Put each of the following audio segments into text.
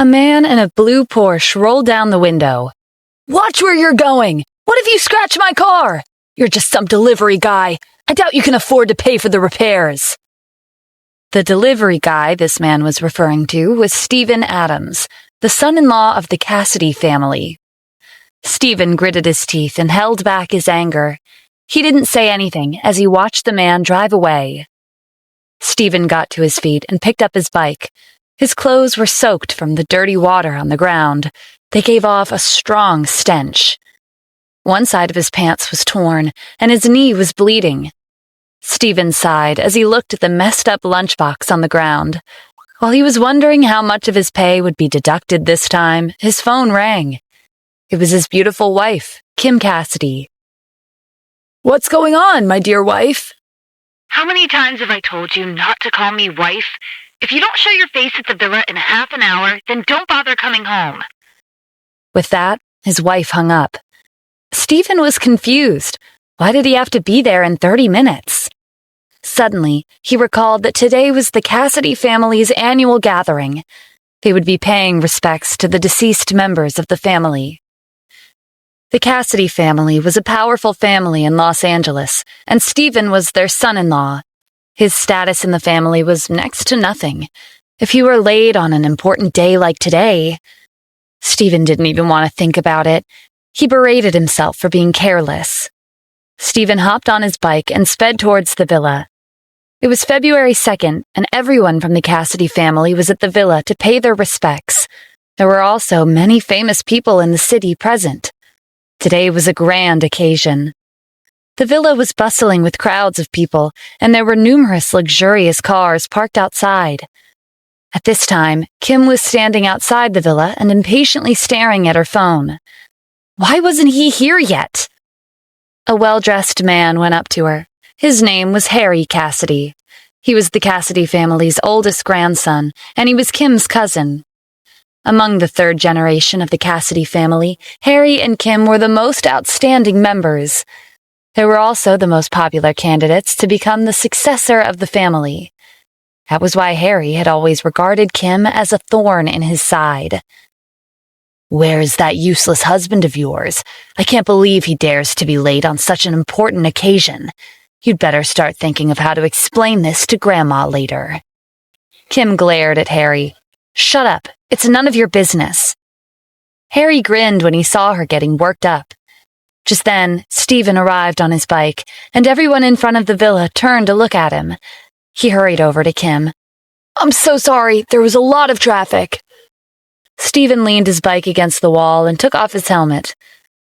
A man in a blue Porsche rolled down the window. "Watch where you're going! What if you scratch my car? You're just some delivery guy. I doubt you can afford to pay for the repairs." The delivery guy this man was referring to was Stephen Adams, the son-in-law of the Cassidy family. Stephen gritted his teeth and held back his anger. He didn't say anything as he watched the man drive away. Stephen got to his feet and picked up his bike. His clothes were soaked from the dirty water on the ground. They gave off a strong stench. One side of his pants was torn, and his knee was bleeding. Stephen sighed as he looked at the messed-up lunchbox on the ground. While he was wondering how much of his pay would be deducted this time, his phone rang. It was his beautiful wife, Kim Cassidy. "What's going on, my dear wife?" "How many times have I told you not to call me wife? If you don't show your face at the villa in half an hour, then don't bother coming home." With that, his wife hung up. Stephen was confused. Why did he have to be there in 30 minutes? Suddenly, he recalled that today was the Cassidy family's annual gathering. They would be paying respects to the deceased members of the family. The Cassidy family was a powerful family in Los Angeles, and Stephen was their son-in-law. His status in the family was next to nothing. If he were late on an important day like today, Stephen didn't even want to think about it. He berated himself for being careless. Stephen hopped on his bike and sped towards the villa. It was February 2nd, and everyone from the Cassidy family was at the villa to pay their respects. There were also many famous people in the city present. Today was a grand occasion. The villa was bustling with crowds of people, and there were numerous luxurious cars parked outside. At this time, Kim was standing outside the villa and impatiently staring at her phone. Why wasn't he here yet? A well-dressed man went up to her. His name was Harry Cassidy. He was the Cassidy family's oldest grandson, and he was Kim's cousin. Among the third generation of the Cassidy family, Harry and Kim were the most outstanding members. They were also the most popular candidates to become the successor of the family. That was why Harry had always regarded Kim as a thorn in his side. "Where's that useless husband of yours? I can't believe he dares to be late on such an important occasion. You'd better start thinking of how to explain this to Grandma later." Kim glared at Harry. "Shut up. It's none of your business." Harry grinned when he saw her getting worked up. Just then, Stephen arrived on his bike, and everyone in front of the villa turned to look at him. He hurried over to Kim. "I'm so sorry. There was a lot of traffic." Stephen leaned his bike against the wall and took off his helmet.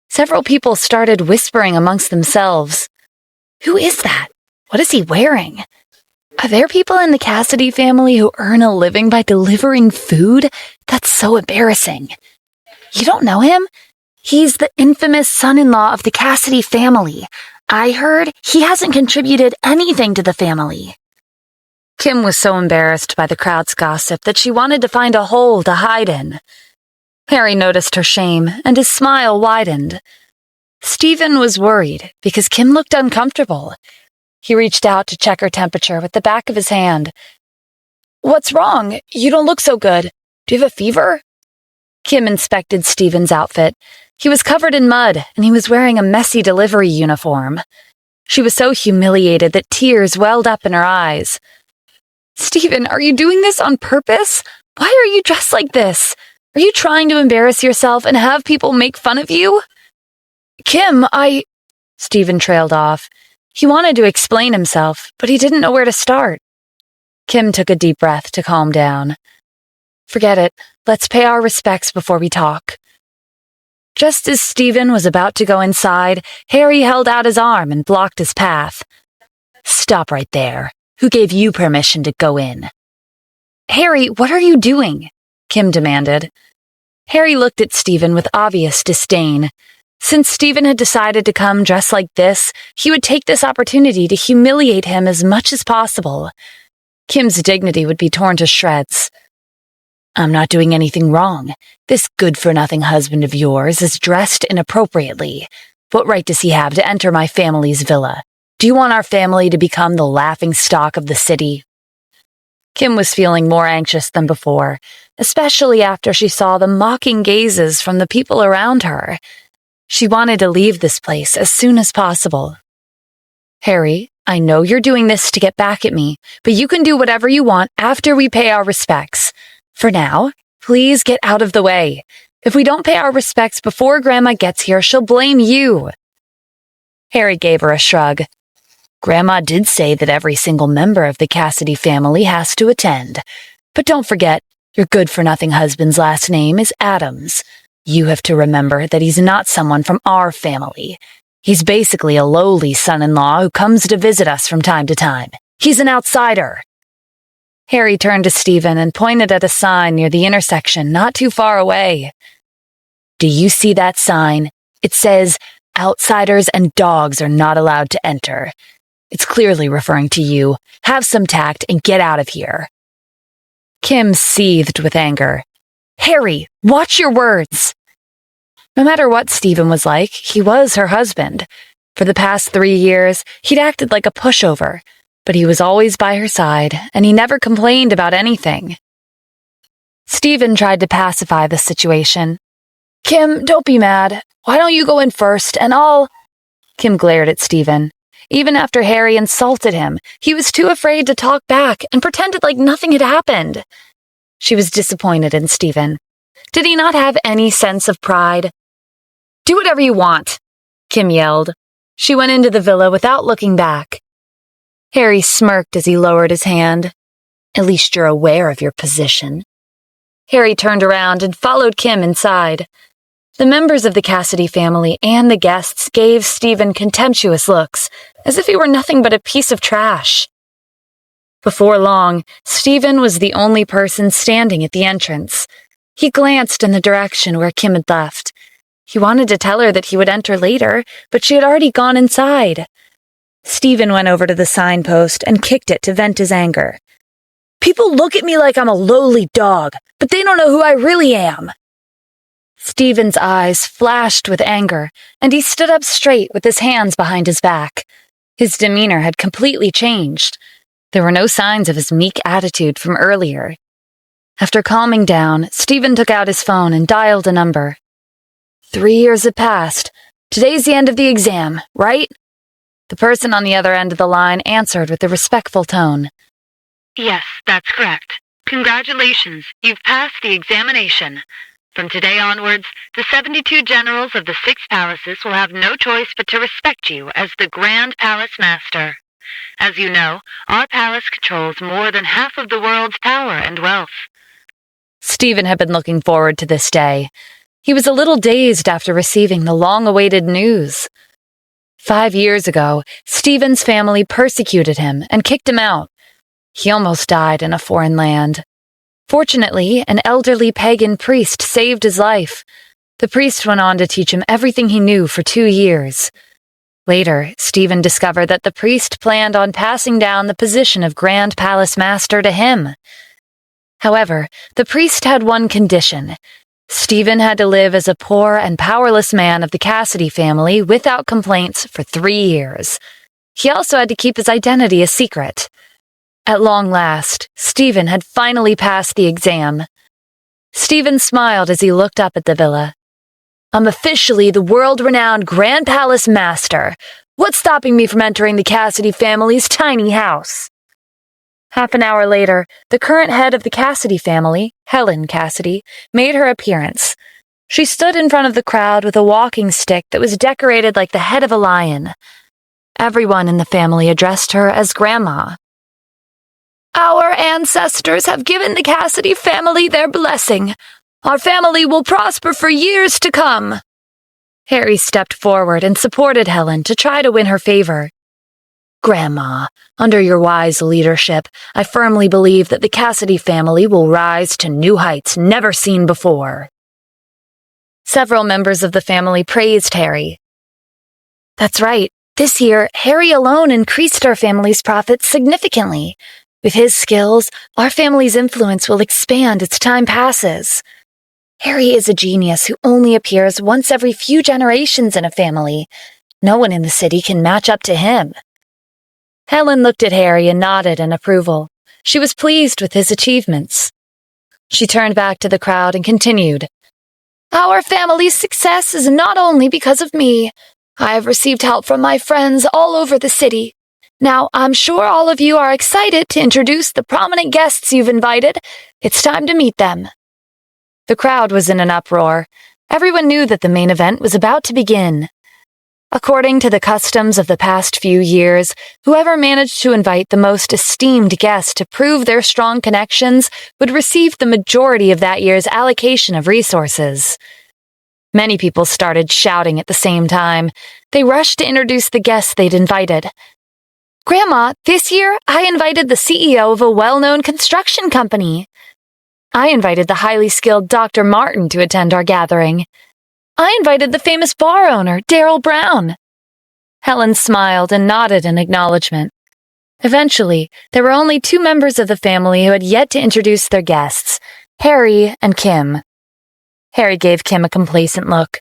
Several people started whispering amongst themselves. Who is that? What is he wearing? Are there people in the Cassidy family who earn a living by delivering food? That's so embarrassing. You don't know him? He's the infamous son-in-law of the Cassidy family. I heard he hasn't contributed anything to the family. Kim was so embarrassed by the crowd's gossip that she wanted to find a hole to hide in. Harry noticed her shame, and his smile widened. Stephen was worried because Kim looked uncomfortable. He reached out to check her temperature with the back of his hand. "What's wrong? You don't look so good. Do you have a fever?" Kim inspected Stephen's outfit. He was covered in mud, and he was wearing a messy delivery uniform. She was so humiliated that tears welled up in her eyes. "Stephen, are you doing this on purpose? Why are you dressed like this? Are you trying to embarrass yourself and have people make fun of you?" "Kim, Stephen trailed off. He wanted to explain himself, but he didn't know where to start. Kim took a deep breath to calm down. "Forget it. Let's pay our respects before we talk." Just as Stephen was about to go inside, Harry held out his arm and blocked his path. "Stop right there. Who gave you permission to go in?" "Harry, what are you doing?" Kim demanded. Harry looked at Stephen with obvious disdain. Since Stephen had decided to come dressed like this, he would take this opportunity to humiliate him as much as possible. Kim's dignity would be torn to shreds. "I'm not doing anything wrong. This good-for-nothing husband of yours is dressed inappropriately. What right does he have to enter my family's villa? Do you want our family to become the laughing stock of the city?" Kim was feeling more anxious than before, especially after she saw the mocking gazes from the people around her. She wanted to leave this place as soon as possible. "Harry, I know you're doing this to get back at me, but you can do whatever you want after we pay our respects. For now, please get out of the way. If we don't pay our respects before Grandma gets here, she'll blame you." Harry gave her a shrug. "Grandma did say that every single member of the Cassidy family has to attend. But don't forget, your good-for-nothing husband's last name is Adams. You have to remember that he's not someone from our family. He's basically a lowly son-in-law who comes to visit us from time to time. He's an outsider." Harry turned to Stephen and pointed at a sign near the intersection not too far away. "Do you see that sign? It says, 'Outsiders and dogs are not allowed to enter.' It's clearly referring to you. Have some tact and get out of here." Kim seethed with anger. "Harry, watch your words." No matter what Stephen was like, he was her husband. For the past 3 years, he'd acted like a pushover, but he was always by her side, and he never complained about anything. Stephen tried to pacify the situation. "Kim, don't be mad. Why don't you go in first, and I'll—" Kim glared at Stephen. Even after Harry insulted him, he was too afraid to talk back and pretended like nothing had happened. She was disappointed in Stephen. Did he not have any sense of pride? "Do whatever you want," Kim yelled. She went into the villa without looking back. Harry smirked as he lowered his hand. "At least you're aware of your position." Harry turned around and followed Kim inside. The members of the Cassidy family and the guests gave Stephen contemptuous looks, as if he were nothing but a piece of trash. Before long, Stephen was the only person standing at the entrance. He glanced in the direction where Kim had left. He wanted to tell her that he would enter later, but she had already gone inside. Stephen went over to the signpost and kicked it to vent his anger. "People look at me like I'm a lowly dog, but they don't know who I really am." Stephen's eyes flashed with anger, and he stood up straight with his hands behind his back. His demeanor had completely changed. There were no signs of his meek attitude from earlier. After calming down, Stephen took out his phone and dialed a number. 3 years had passed. Today's the end of the exam, right? The person on the other end of the line answered with a respectful tone. "Yes, that's correct. Congratulations, you've passed the examination. From today onwards, the 72 generals of the 6 palaces will have no choice but to respect you as the Grand Palace Master. As you know, our palace controls more than half of the world's power and wealth." Stephen had been looking forward to this day. He was a little dazed after receiving the long-awaited news. 5 years ago, Stephen's family persecuted him and kicked him out. He almost died in a foreign land. Fortunately, an elderly pagan priest saved his life. The priest went on to teach him everything he knew for 2 years. Later, Stephen discovered that the priest planned on passing down the position of Grand Palace Master to him. However, the priest had one condition. Stephen had to live as a poor and powerless man of the Cassidy family without complaints for 3 years. He also had to keep his identity a secret. At long last, Stephen had finally passed the exam. Stephen smiled as he looked up at the villa. "I'm officially the world-renowned Grand Palace Master. What's stopping me from entering the Cassidy family's tiny house?" Half an hour later, the current head of the Cassidy family, Helen Cassidy, made her appearance. She stood in front of the crowd with a walking stick that was decorated like the head of a lion. Everyone in the family addressed her as Grandma. "Our ancestors have given the Cassidy family their blessing. Our family will prosper for years to come." Harry stepped forward and supported Helen to try to win her favor. "Grandma, under your wise leadership, I firmly believe that the Cassidy family will rise to new heights never seen before." Several members of the family praised Harry. "That's right. This year, Harry alone increased our family's profits significantly. With his skills, our family's influence will expand as time passes. Harry is a genius who only appears once every few generations in a family. No one in the city can match up to him." Helen looked at Harry and nodded in approval. she was pleased with his achievements. She turned back to the crowd and continued, "Our family's success is not only because of me. I have received help from my friends all over the city. Now, I'm sure all of you are excited to introduce the prominent guests you've invited. It's time to meet them." The crowd was in an uproar. Everyone knew that the main event was about to begin. According to the customs of the past few years, whoever managed to invite the most esteemed guest to prove their strong connections would receive the majority of that year's allocation of resources. Many people started shouting at the same time. They rushed to introduce the guests they'd invited. "Grandma, this year I invited the CEO of a well-known construction company. I invited the highly skilled Dr. Martin to attend our gathering. I invited the famous bar owner, Daryl Brown." Helen smiled and nodded in acknowledgement. Eventually, there were only 2 members of the family who had yet to introduce their guests, Harry and Kim. Harry gave Kim a complacent look.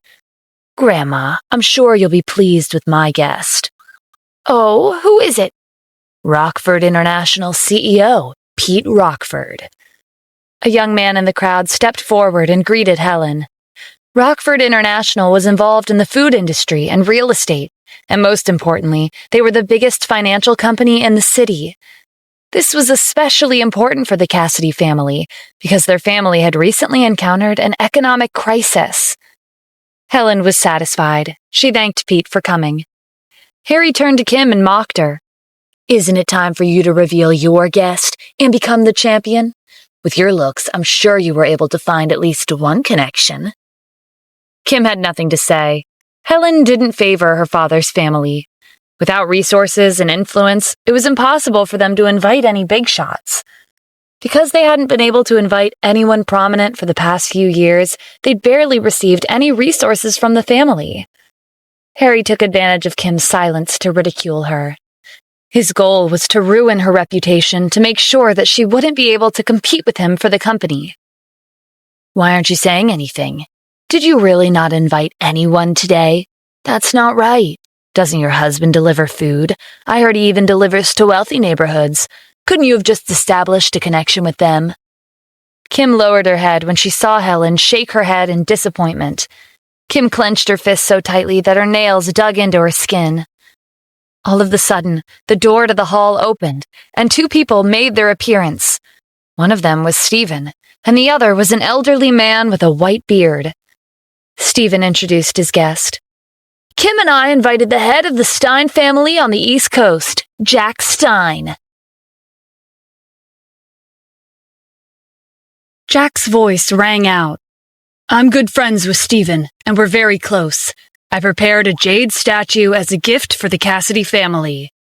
"Grandma, I'm sure you'll be pleased with my guest." "Oh, who is it?" "Rockford International CEO, Pete Rockford." A young man in the crowd stepped forward and greeted Helen. Rockford International was involved in the food industry and real estate, and most importantly, they were the biggest financial company in the city. This was especially important for the Cassidy family because their family had recently encountered an economic crisis. Helen was satisfied. She thanked Pete for coming. Harry turned to Kim and mocked her. "Isn't it time for you to reveal your guest and become the champion? With your looks, I'm sure you were able to find at least one connection." Kim had nothing to say. Helen didn't favor her father's family. Without resources and influence, it was impossible for them to invite any big shots. Because they hadn't been able to invite anyone prominent for the past few years, they'd barely received any resources from the family. Harry took advantage of Kim's silence to ridicule her. His goal was to ruin her reputation to make sure that she wouldn't be able to compete with him for the company. "Why aren't you saying anything? Did you really not invite anyone today? That's not right. Doesn't your husband deliver food? I heard he even delivers to wealthy neighborhoods. Couldn't you have just established a connection with them?" Kim lowered her head when she saw Helen shake her head in disappointment. Kim clenched her fist so tightly that her nails dug into her skin. All of a sudden, the door to the hall opened, and 2 people made their appearance. One of them was Stephen, and the other was an elderly man with a white beard. Stephen introduced his guest. "Kim and I invited the head of the Stein family on the East Coast, Jack Stein." Jack's voice rang out. "I'm good friends with Stephen, and we're very close. I prepared a jade statue as a gift for the Cassidy family."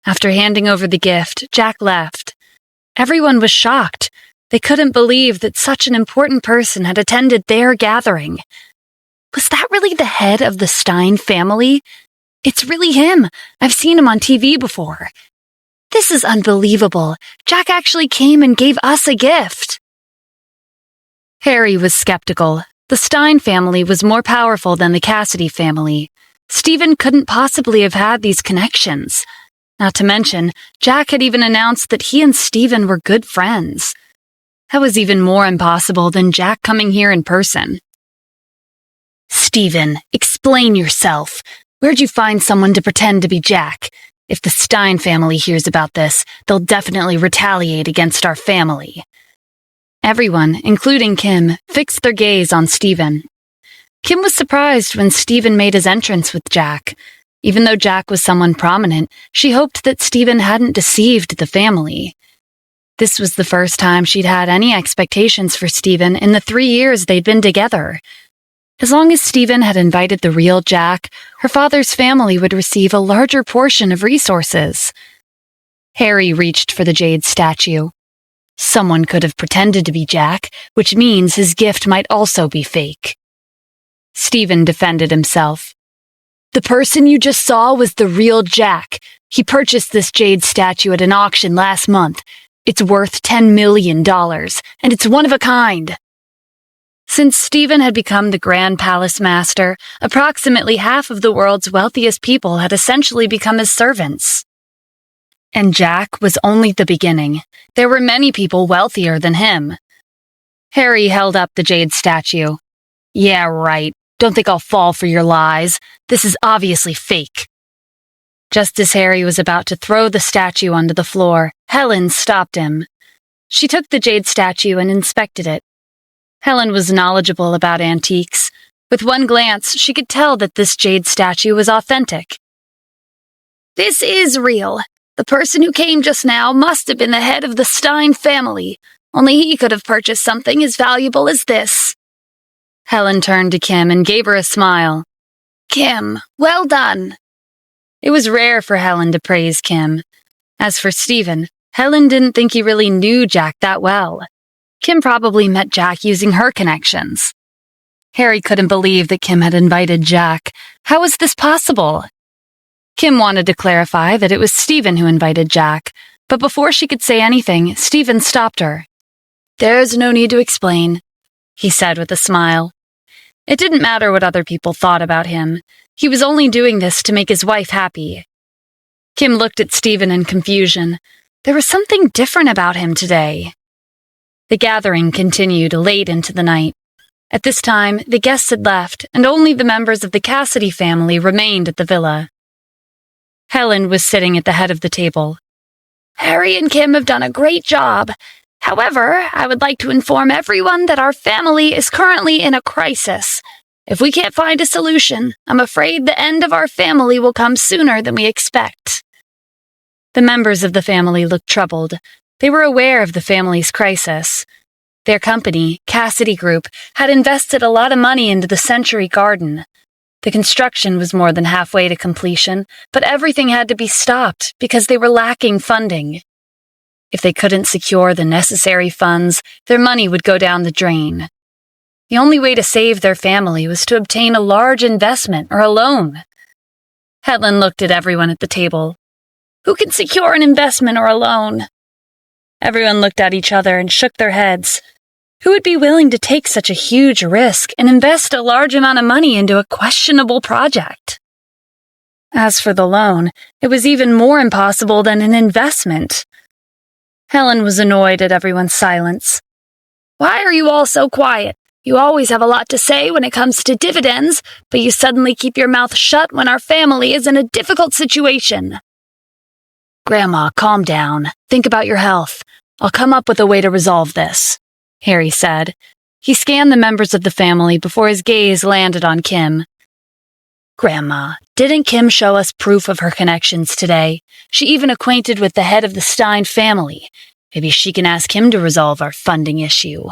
After handing over the gift, Jack left. Everyone was shocked. They couldn't believe that such an important person had attended their gathering. Was that really the head of the Stein family? It's really him. I've seen him on TV before. This is unbelievable. Jack actually came and gave us a gift. Harry was skeptical. The Stein family was more powerful than the Cassidy family. Stephen couldn't possibly have had these connections. Not to mention, Jack had even announced that he and Stephen were good friends. That was even more impossible than Jack coming here in person. "Stephen, explain yourself. Where'd you find someone to pretend to be Jack? If the Stein family hears about this, they'll definitely retaliate against our family." Everyone, including Kim, fixed their gaze on Stephen. Kim was surprised when Stephen made his entrance with Jack. Even though Jack was someone prominent, she hoped that Stephen hadn't deceived the family. This was the first time she'd had any expectations for Stephen in the 3 years they'd been together. As long as Stephen had invited the real Jack, her father's family would receive a larger portion of resources. Harry reached for the jade statue. Someone could have pretended to be Jack, which means his gift might also be fake. Stephen defended himself. "The person you just saw was the real Jack. He purchased this jade statue at an auction last month. It's worth $10 million, and it's one of a kind." Since Stephen had become the Grand Palace Master, approximately half of the world's wealthiest people had essentially become his servants. And Jack was only the beginning. There were many people wealthier than him. Harry held up the jade statue. Yeah, right. Don't think I'll fall for your lies. This is obviously fake. Just as Harry was about to throw the statue onto the floor, Helen stopped him. She took the jade statue and inspected it. Helen was knowledgeable about antiques. With one glance, she could tell that this jade statue was authentic. This is real. The person who came just now must have been the head of the Stein family. Only he could have purchased something as valuable as this. Helen turned to Kim and gave her a smile. Kim, well done. It was rare for Helen to praise Kim. As for Stephen, Helen didn't think he really knew Jack that well. Kim probably met Jack using her connections. Harry couldn't believe that Kim had invited Jack. How was this possible? Kim wanted to clarify that it was Stephen who invited Jack, but before she could say anything, Stephen stopped her. There's no need to explain, he said with a smile. It didn't matter what other people thought about him. He was only doing this to make his wife happy. Kim looked at Stephen in confusion. There was something different about him today. The gathering continued late into the night. At this time, the guests had left, and only the members of the Cassidy family remained at the villa. Helen was sitting at the head of the table. Harry and Kim have done a great job. However, I would like to inform everyone that our family is currently in a crisis. If we can't find a solution, I'm afraid the end of our family will come sooner than we expect. The members of the family looked troubled. They were aware of the family's crisis. Their company, Cassidy Group, had invested a lot of money into the Century Garden. The construction was more than halfway to completion, but everything had to be stopped because they were lacking funding. If they couldn't secure the necessary funds, their money would go down the drain. The only way to save their family was to obtain a large investment or a loan. Helen looked at everyone at the table. Who can secure an investment or a loan? Everyone looked at each other and shook their heads. Who would be willing to take such a huge risk and invest a large amount of money into a questionable project? As for the loan, it was even more impossible than an investment. Helen was annoyed at everyone's silence. Why are you all so quiet? You always have a lot to say when it comes to dividends, but you suddenly keep your mouth shut when our family is in a difficult situation. Grandma, calm down. Think about your health. I'll come up with a way to resolve this, Harry said. He scanned the members of the family before his gaze landed on Kim. Grandma, didn't Kim show us proof of her connections today? She even acquainted with the head of the Stein family. Maybe she can ask him to resolve our funding issue.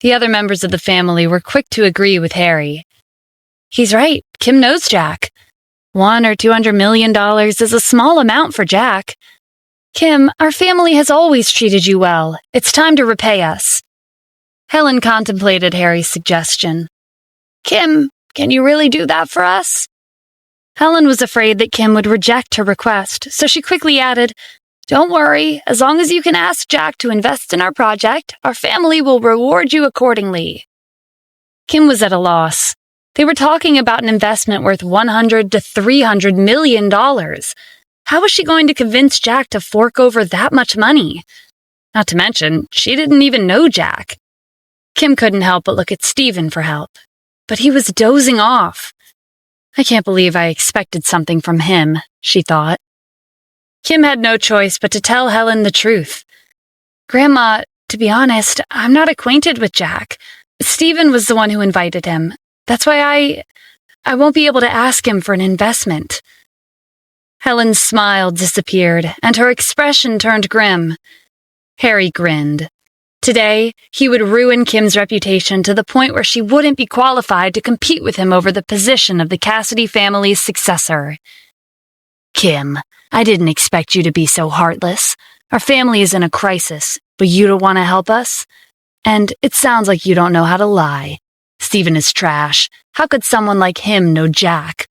The other members of the family were quick to agree with Harry. He's right. Kim knows Jack. $100 or $200 million is a small amount for Jack. Kim, our family has always treated you well. It's time to repay us. Helen contemplated Harry's suggestion. Kim, can you really do that for us? Helen was afraid that Kim would reject her request, so she quickly added, Don't worry, as long as you can ask Jack to invest in our project, our family will reward you accordingly. Kim was at a loss. They were talking about an investment worth $100 to $300 million. How was she going to convince Jack to fork over that much money? Not to mention, she didn't even know Jack. Kim couldn't help but look at Stephen for help. But he was dozing off. I can't believe I expected something from him, she thought. Kim had no choice but to tell Helen the truth. Grandma, to be honest, I'm not acquainted with Jack. Stephen was the one who invited him. That's why I won't be able to ask him for an investment. Helen's smile disappeared, and her expression turned grim. Harry grinned. Today, he would ruin Kim's reputation to the point where she wouldn't be qualified to compete with him over the position of the Cassidy family's successor. Kim, I didn't expect you to be so heartless. Our family is in a crisis, but you don't want to help us? And it sounds like you don't know how to lie. Stephen is trash. How could someone like him know Jack?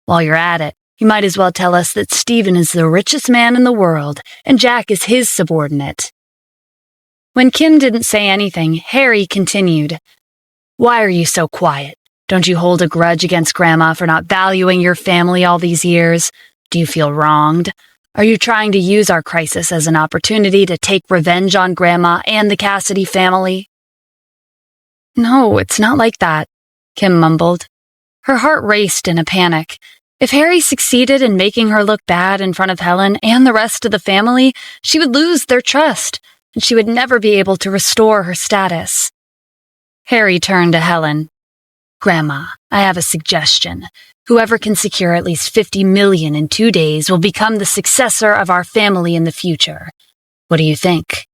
While you're at it, you might as well tell us that Stephen is the richest man in the world, and Jack is his subordinate. When Kim didn't say anything, Harry continued. Why are you so quiet? Don't you hold a grudge against Grandma for not valuing your family all these years? Do you feel wronged? Are you trying to use our crisis as an opportunity to take revenge on Grandma and the Cassidy family?" "No, it's not like that," Kim mumbled. Her heart raced in a panic. If Harry succeeded in making her look bad in front of Helen and the rest of the family, she would lose their trust, and she would never be able to restore her status. Harry turned to Helen. "Grandma, I have a suggestion. Whoever can secure at least 50 million in 2 days will become the successor of our family in the future. What do you think?"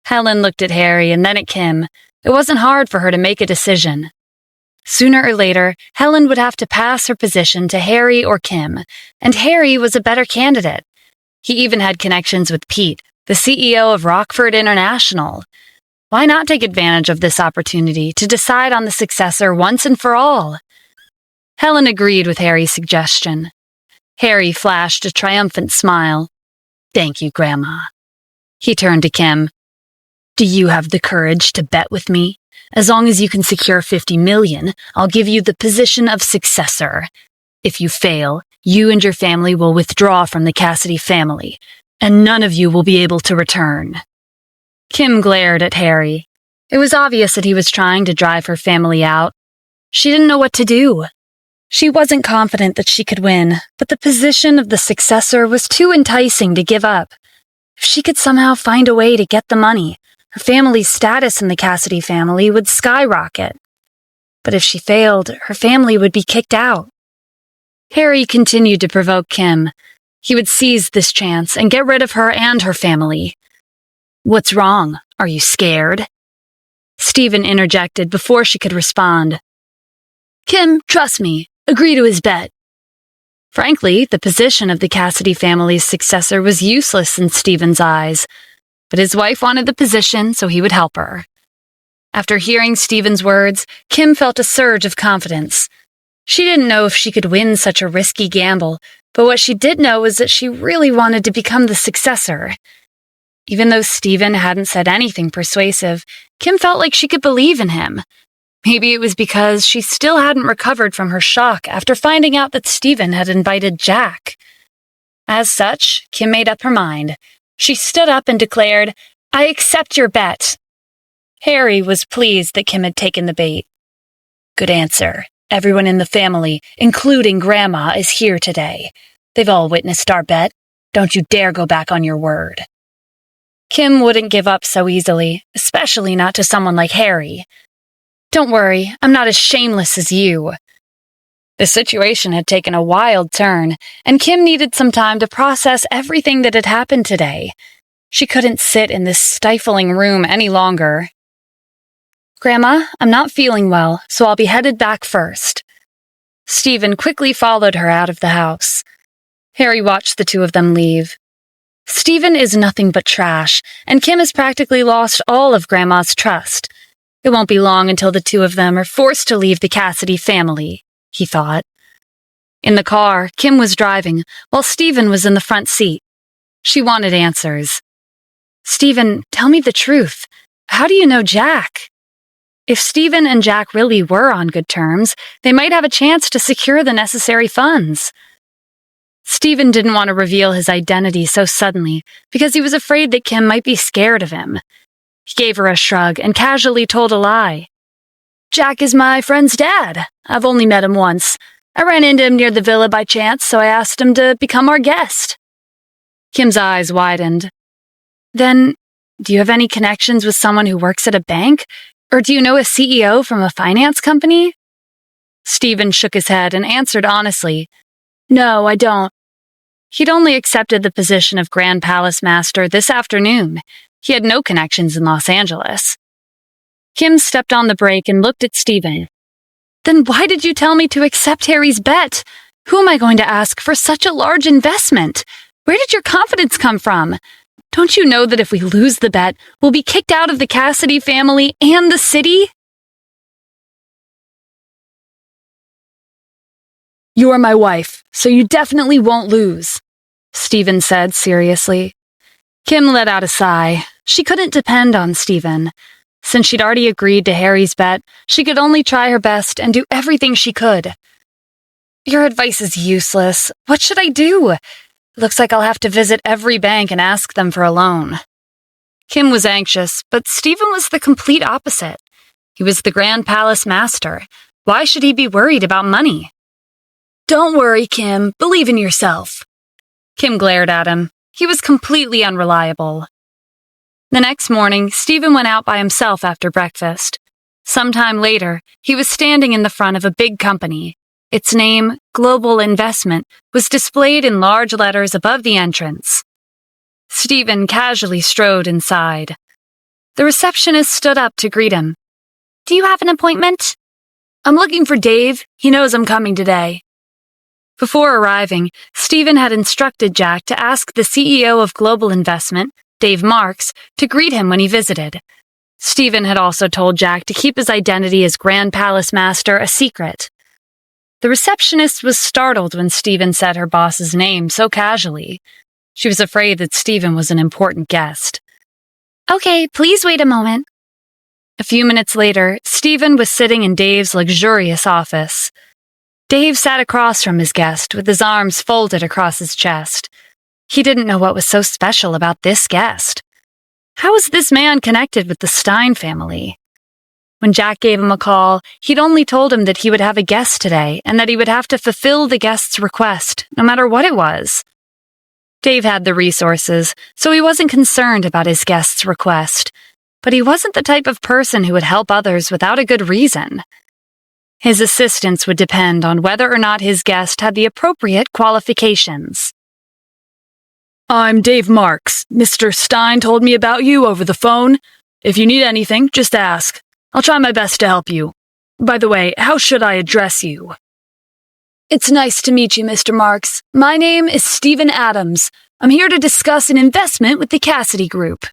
Helen looked at Harry and then at Kim. It wasn't hard for her to make a decision. Sooner or later, Helen would have to pass her position to Harry or Kim, and Harry was a better candidate. He even had connections with Pete, the CEO of Rockford International. Why not take advantage of this opportunity to decide on the successor once and for all? Helen agreed with Harry's suggestion. Harry flashed a triumphant smile. "Thank you, Grandma." He turned to Kim. "Do you have the courage to bet with me? As long as you can secure 50 million, I'll give you the position of successor. If you fail, you and your family will withdraw from the Cassidy family, and none of you will be able to return." Kim glared at Harry. It was obvious that he was trying to drive her family out. She didn't know what to do. She wasn't confident that she could win, but the position of the successor was too enticing to give up. If she could somehow find a way to get the money, her family's status in the Cassidy family would skyrocket. But if she failed, her family would be kicked out. Harry continued to provoke Kim. He would seize this chance and get rid of her and her family. "What's wrong? Are you scared?" Stephen interjected before she could respond. "Kim, trust me. Agree to his bet." Frankly, the position of the Cassidy family's successor was useless in Stephen's eyes, but his wife wanted the position, so he would help her. After hearing Stephen's words, Kim felt a surge of confidence. She didn't know if she could win such a risky gamble, but what she did know was that she really wanted to become the successor. Even though Stephen hadn't said anything persuasive, Kim felt like she could believe in him. Maybe it was because she still hadn't recovered from her shock after finding out that Stephen had invited Jack. As such, Kim made up her mind. She stood up and declared, "I accept your bet." Harry was pleased that Kim had taken the bait. "Good answer. Everyone in the family, including Grandma, is here today. They've all witnessed our bet. Don't you dare go back on your word." Kim wouldn't give up so easily, especially not to someone like Harry. "Don't worry, I'm not as shameless as you." The situation had taken a wild turn, and Kim needed some time to process everything that had happened today. She couldn't sit in this stifling room any longer. "Grandma, I'm not feeling well, so I'll be headed back first." Stephen quickly followed her out of the house. Harry watched the two of them leave. Stephen is nothing but trash, and Kim has practically lost all of Grandma's trust. It won't be long until the two of them are forced to leave the Cassidy family, he thought. In the car, Kim was driving, while Stephen was in the front seat. She wanted answers. "Stephen, tell me the truth. How do you know Jack?" If Stephen and Jack really were on good terms, they might have a chance to secure the necessary funds. Stephen didn't want to reveal his identity so suddenly because he was afraid that Kim might be scared of him. He gave her a shrug and casually told a lie. "Jack is my friend's dad. I've only met him once. I ran into him near the villa by chance, so I asked him to become our guest." Kim's eyes widened. "Then, do you have any connections with someone who works at a bank? Or do you know a CEO from a finance company?" Stephen shook his head and answered honestly, "No, I don't." He'd only accepted the position of Grand Palace Master this afternoon. He had no connections in Los Angeles. Kim stepped on the brake and looked at Stephen. "Then why did you tell me to accept Harry's bet? Who am I going to ask for such a large investment? Where did your confidence come from? Don't you know that if we lose the bet, we'll be kicked out of the Cassidy family and the city?" "You are my wife, so you definitely won't lose," Stephen said seriously. Kim let out a sigh. She couldn't depend on Stephen. Since she'd already agreed to Harry's bet, she could only try her best and do everything she could. "Your advice is useless. What should I do? Looks like I'll have to visit every bank and ask them for a loan. Kim was anxious, but Stephen was the complete opposite. He was the Grand Palace Master. Why should he be worried about money? Don't worry, Kim. Believe in yourself. Kim glared at him. He was completely unreliable. The next morning, Stephen went out by himself after breakfast. Sometime later, he was standing in the front of a big company. Its name, Global Investment, was displayed in large letters above the entrance. Stephen casually strode inside. The receptionist stood up to greet him. Do you have an appointment? I'm looking for Dave. He knows I'm coming today. Before arriving, Stephen had instructed Jack to ask the CEO of Global Investment, Dave Marks, to greet him when he visited. Stephen had also told Jack to keep his identity as Grand Palace Master a secret. The receptionist was startled when Stephen said her boss's name so casually. She was afraid that Stephen was an important guest. Okay, please wait a moment. A few minutes later, Stephen was sitting in Dave's luxurious office. Dave sat across from his guest with his arms folded across his chest. He didn't know what was so special about this guest. How was this man connected with the Stein family? When Jack gave him a call, he'd only told him that he would have a guest today and that he would have to fulfill the guest's request, no matter what it was. Dave had the resources, so he wasn't concerned about his guest's request, but he wasn't the type of person who would help others without a good reason. His assistance would depend on whether or not his guest had the appropriate qualifications. I'm Dave Marks. Mr. Stein told me about you over the phone. If you need anything, just ask. I'll try my best to help you. By the way, how should I address you? It's nice to meet you, Mr. Marks. My name is Stephen Adams. I'm here to discuss an investment with the Cassidy Group.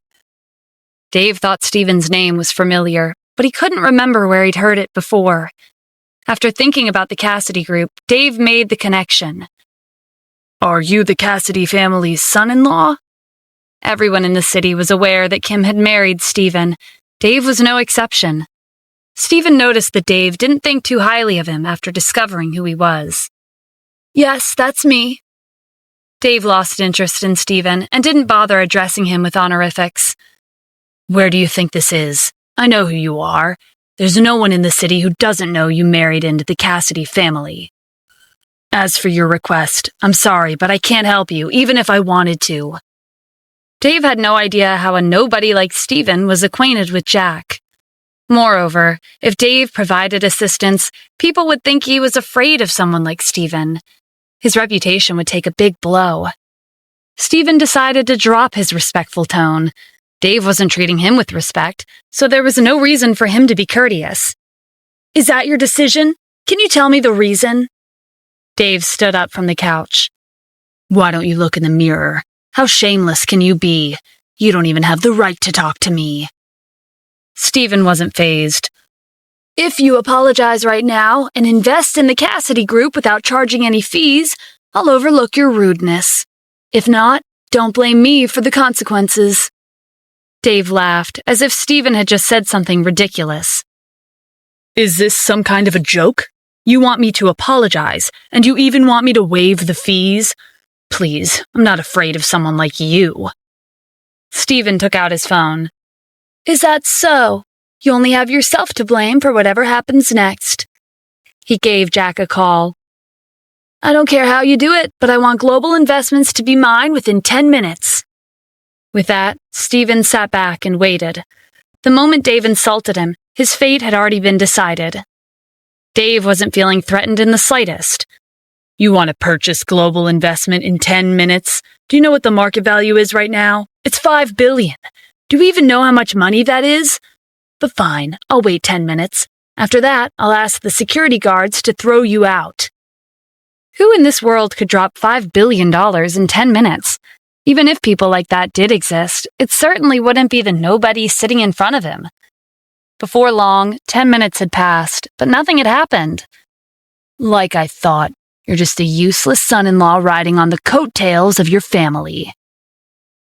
Dave thought Stephen's name was familiar, but he couldn't remember where he'd heard it before. After thinking about the Cassidy Group, Dave made the connection. Are you the Cassidy family's son-in-law? Everyone in the city was aware that Kim had married Stephen. Dave was no exception. Stephen noticed that Dave didn't think too highly of him after discovering who he was. Yes, that's me. Dave lost interest in Stephen and didn't bother addressing him with honorifics. Where do you think this is? I know who you are. There's no one in the city who doesn't know you married into the Cassidy family. As for your request, I'm sorry, but I can't help you, even if I wanted to. Dave had no idea how a nobody like Stephen was acquainted with Jack. Moreover, if Dave provided assistance, people would think he was afraid of someone like Stephen. His reputation would take a big blow. Stephen decided to drop his respectful tone. Dave wasn't treating him with respect, so there was no reason for him to be courteous. Is that your decision? Can you tell me the reason? Dave stood up from the couch. Why don't you look in the mirror? How shameless can you be? You don't even have the right to talk to me. Stephen wasn't fazed. If you apologize right now and invest in the Cassidy Group without charging any fees, I'll overlook your rudeness. If not, don't blame me for the consequences. Dave laughed, as if Stephen had just said something ridiculous. Is this some kind of a joke? You want me to apologize, and you even want me to waive the fees? Please, I'm not afraid of someone like you. Stephen took out his phone. Is that so? You only have yourself to blame for whatever happens next. He gave Jack a call. I don't care how you do it, but I want Global Investments to be mine within 10 minutes. With that, Stephen sat back and waited. The moment Dave insulted him, his fate had already been decided. Dave wasn't feeling threatened in the slightest. You want to purchase Global Investment in 10 minutes? Do you know what the market value is right now? It's $5 billion. Do you even know how much money that is? But fine, I'll wait 10 minutes. After that, I'll ask the security guards to throw you out. Who in this world could drop $5 billion in 10 minutes? Even if people like that did exist, it certainly wouldn't be the nobody sitting in front of him. Before long, 10 minutes had passed, but nothing had happened. Like I thought, you're just a useless son-in-law riding on the coattails of your family.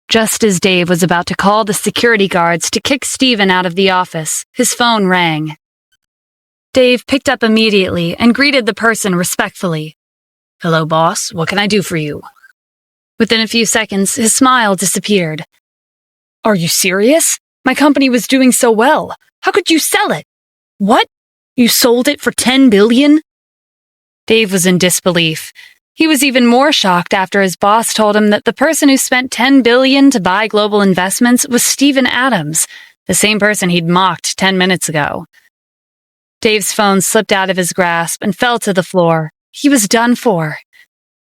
Just as Dave was about to call the security guards to kick Stephen out of the office, his phone rang. Dave picked up immediately and greeted the person respectfully. Hello, boss. What can I do for you? Within a few seconds, his smile disappeared. Are you serious? My company was doing so well. How could you sell it? What? You sold it for $10 billion? Dave was in disbelief. He was even more shocked after his boss told him that the person who spent $10 billion to buy Global Investments was Steven Adams, the same person he'd mocked 10 minutes ago. Dave's phone slipped out of his grasp and fell to the floor. He was done for.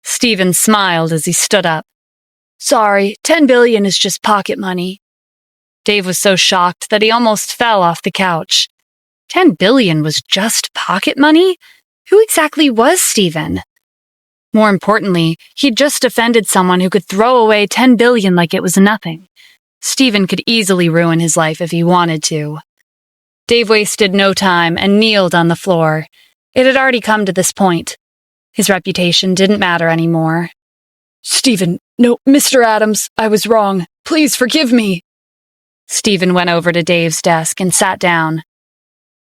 Steven smiled as he stood up. Sorry, $10 billion is just pocket money. Dave was so shocked that he almost fell off the couch. $10 billion was just pocket money? Who exactly was Steven? More importantly, he'd just offended someone who could throw away $10 billion like it was nothing. Steven could easily ruin his life if he wanted to. Dave wasted no time and kneeled on the floor. It had already come to this point. His reputation didn't matter anymore. Steven, no, Mr. Adams, I was wrong. Please forgive me. Steven went over to Dave's desk and sat down.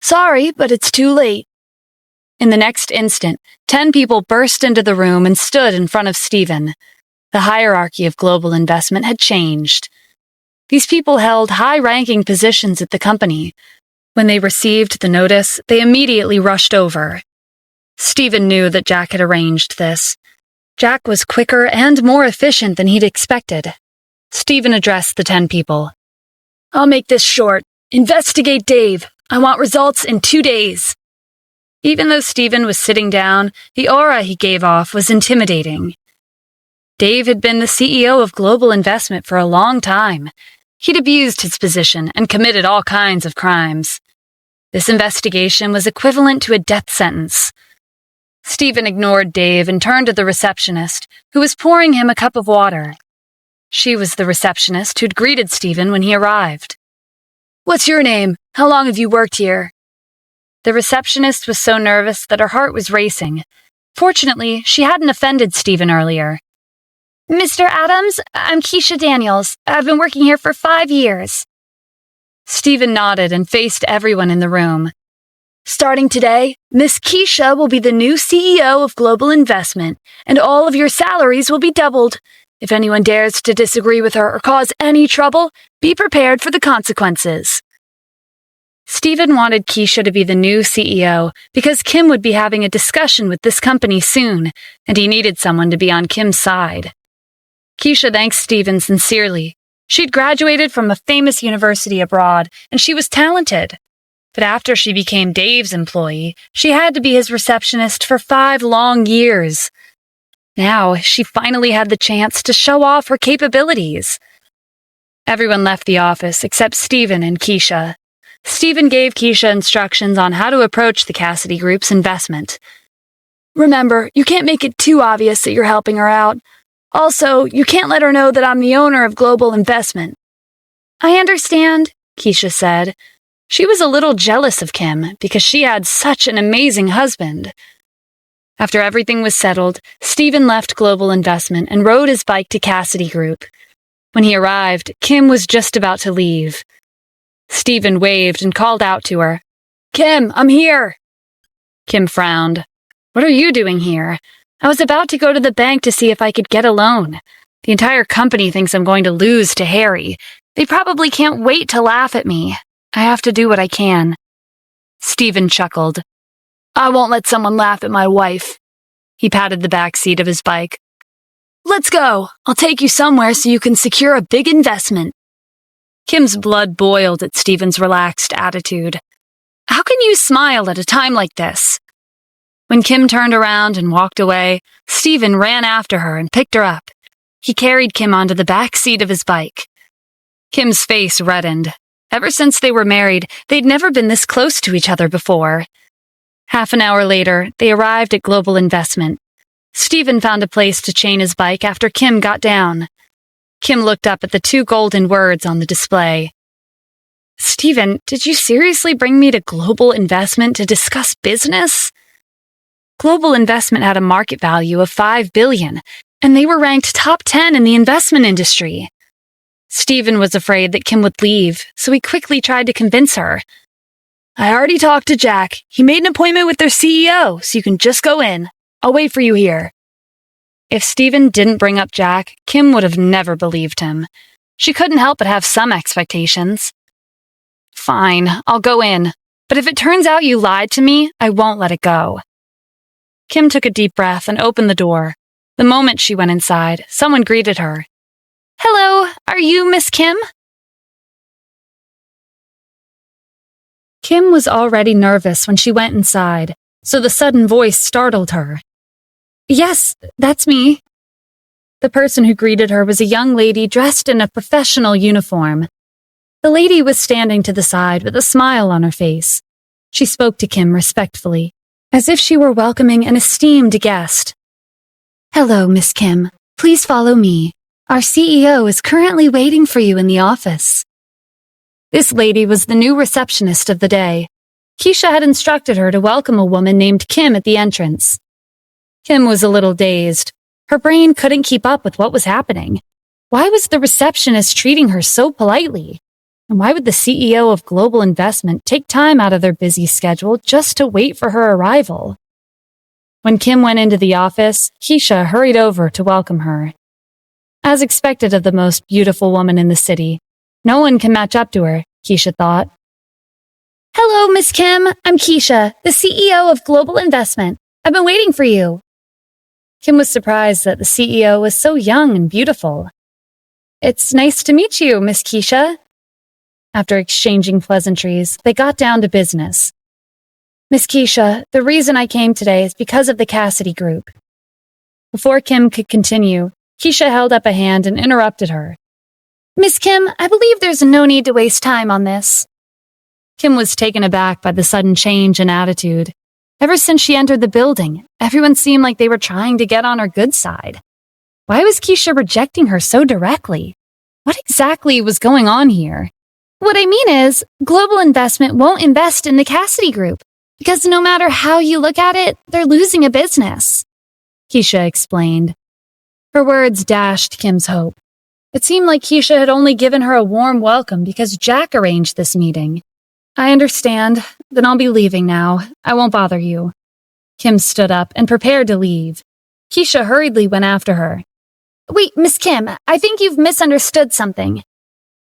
Sorry, but it's too late. In the next instant, 10 people burst into the room and stood in front of Steven. The hierarchy of Global Investment had changed. These people held high-ranking positions at the company. When they received the notice, they immediately rushed over. Steven knew that Jack had arranged this. Jack was quicker and more efficient than he'd expected. Steven addressed the 10 people. I'll make this short. Investigate Dave. I want results in 2 days. Even though Steven was sitting down, the aura he gave off was intimidating. Dave had been the CEO of Global Investment for a long time. He'd abused his position and committed all kinds of crimes. This investigation was equivalent to a death sentence. Steven ignored Dave and turned to the receptionist, who was pouring him a cup of water. She was the receptionist who'd greeted Steven when he arrived. What's your name? How long have you worked here? The receptionist was so nervous that her heart was racing. Fortunately, she hadn't offended Steven earlier. Mr. Adams, I'm Keisha Daniels. I've been working here for 5 years. Steven nodded and faced everyone in the room. Starting today, Miss Keisha will be the new CEO of Global Investment, and all of your salaries will be doubled. If anyone dares to disagree with her or cause any trouble, be prepared for the consequences. Steven wanted Keisha to be the new CEO because Kim would be having a discussion with this company soon, and he needed someone to be on Kim's side. Keisha thanked Steven sincerely. She'd graduated from a famous university abroad, and she was talented. But after she became Dave's employee, she had to be his receptionist for 5 long years. Now, she finally had the chance to show off her capabilities. Everyone left the office except Steven and Keisha. Steven gave Keisha instructions on how to approach the Cassidy Group's investment. Remember, you can't make it too obvious that you're helping her out. Also, you can't let her know that I'm the owner of Global Investment. I understand, Keisha said. She was a little jealous of Kim because she had such an amazing husband. After everything was settled, Steven left Global Investment and rode his bike to Cassidy Group. When he arrived, Kim was just about to leave. Steven waved and called out to her. Kim, I'm here. Kim frowned. What are you doing here? I was about to go to the bank to see if I could get a loan. The entire company thinks I'm going to lose to Harry. They probably can't wait to laugh at me. I have to do what I can. Steven chuckled. I won't let someone laugh at my wife. He patted the back seat of his bike. Let's go. I'll take you somewhere so you can secure a big investment. Kim's blood boiled at Steven's relaxed attitude. How can you smile at a time like this? When Kim turned around and walked away, Steven ran after her and picked her up. He carried Kim onto the back seat of his bike. Kim's face reddened. Ever since they were married, they'd never been this close to each other before. Half an hour later, they arrived at Global Investment. Steven found a place to chain his bike after Kim got down. Kim looked up at the 2 golden words on the display. Steven, did you seriously bring me to Global Investment to discuss business? Global Investment had a market value of $5 billion, and they were ranked top 10 in the investment industry. Steven was afraid that Kim would leave, so he quickly tried to convince her. I already talked to Jack. He made an appointment with their CEO, so you can just go in. I'll wait for you here. If Stephen didn't bring up Jack, Kim would have never believed him. She couldn't help but have some expectations. Fine, I'll go in. But if it turns out you lied to me, I won't let it go. Kim took a deep breath and opened the door. The moment she went inside, someone greeted her. Hello, are you Miss Kim? Kim was already nervous when she went inside, so the sudden voice startled her. Yes, that's me. The person who greeted her was a young lady dressed in a professional uniform. The lady was standing to the side with a smile on her face. She spoke to Kim respectfully, as if she were welcoming an esteemed guest. Hello, Miss Kim. Please follow me. Our CEO is currently waiting for you in the office. This lady was the new receptionist of the day. Keisha had instructed her to welcome a woman named Kim at the entrance. Kim was a little dazed. Her brain couldn't keep up with what was happening. Why was the receptionist treating her so politely? And why would the CEO of Global Investment take time out of their busy schedule just to wait for her arrival? When Kim went into the office, Keisha hurried over to welcome her. As expected of the most beautiful woman in the city, no one can match up to her, Keisha thought. Hello, Miss Kim. I'm Keisha, the CEO of Global Investment. I've been waiting for you. Kim was surprised that the CEO was so young and beautiful. It's nice to meet you, Miss Keisha. After exchanging pleasantries, they got down to business. Miss Keisha, the reason I came today is because of the Cassidy Group. Before Kim could continue, Keisha held up a hand and interrupted her. Miss Kim, I believe there's no need to waste time on this. Kim was taken aback by the sudden change in attitude. Ever since she entered the building, everyone seemed like they were trying to get on her good side. Why was Keisha rejecting her so directly? What exactly was going on here? What I mean is, Global Investment won't invest in the Cassidy Group, because no matter how you look at it, they're losing a business. Keisha explained. Her words dashed Kim's hope. It seemed like Keisha had only given her a warm welcome because Jack arranged this meeting. I understand. Then I'll be leaving now. I won't bother you. Kim stood up and prepared to leave. Keisha hurriedly went after her. Wait, Miss Kim, I think you've misunderstood something.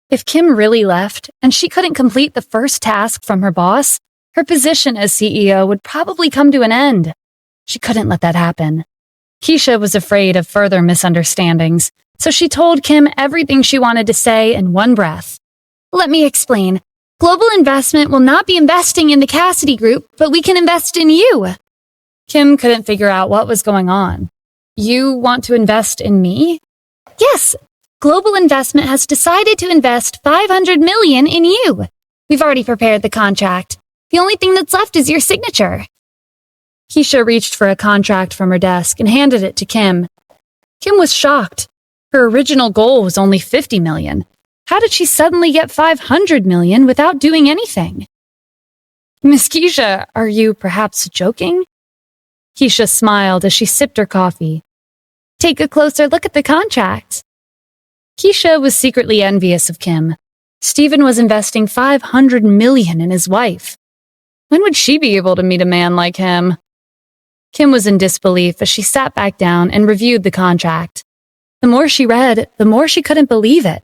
If Kim really left, and she couldn't complete the first task from her boss, her position as CEO would probably come to an end. She couldn't let that happen. Keisha was afraid of further misunderstandings, so she told Kim everything she wanted to say in one breath. Let me explain. Global Investment will not be investing in the Cassidy Group, but we can invest in you. Kim couldn't figure out what was going on. You want to invest in me? Yes. Global Investment has decided to invest $500 million in you. We've already prepared the contract. The only thing that's left is your signature. Keisha reached for a contract from her desk and handed it to Kim. Kim was shocked. Her original goal was only $50 million. How did she suddenly get $500 million without doing anything? Miss Keisha, are you perhaps joking? Keisha smiled as she sipped her coffee. Take a closer look at the contract. Keisha was secretly envious of Kim. Stephen was investing $500 million in his wife. When would she be able to meet a man like him? Kim was in disbelief as she sat back down and reviewed the contract. The more she read, the more she couldn't believe it.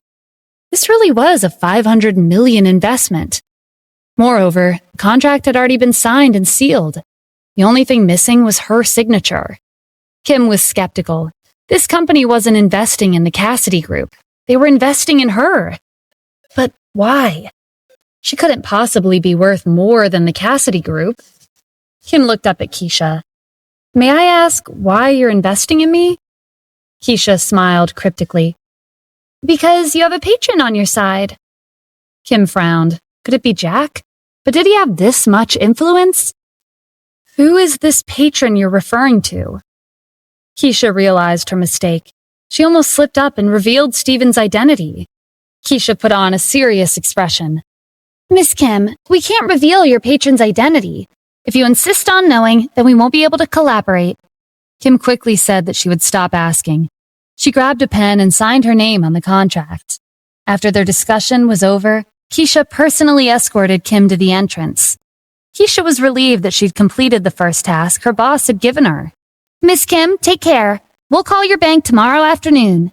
This really was a $500 million investment. Moreover, the contract had already been signed and sealed. The only thing missing was her signature. Kim was skeptical. This company wasn't investing in the Cassidy Group. They were investing in her. But why? She couldn't possibly be worth more than the Cassidy Group. Kim looked up at Keisha. May I ask why you're investing in me? Keisha smiled cryptically. Because you have a patron on your side. Kim frowned. Could it be Jack? But did he have this much influence? Who is this patron you're referring to? Keisha realized her mistake. She almost slipped up and revealed Stephen's identity. Keisha put on a serious expression. Miss Kim, we can't reveal your patron's identity. If you insist on knowing, then we won't be able to collaborate. Kim quickly said that she would stop asking. She grabbed a pen and signed her name on the contract. After their discussion was over, Keisha personally escorted Kim to the entrance. Keisha was relieved that she'd completed the first task her boss had given her. Miss Kim, take care. We'll call your bank tomorrow afternoon."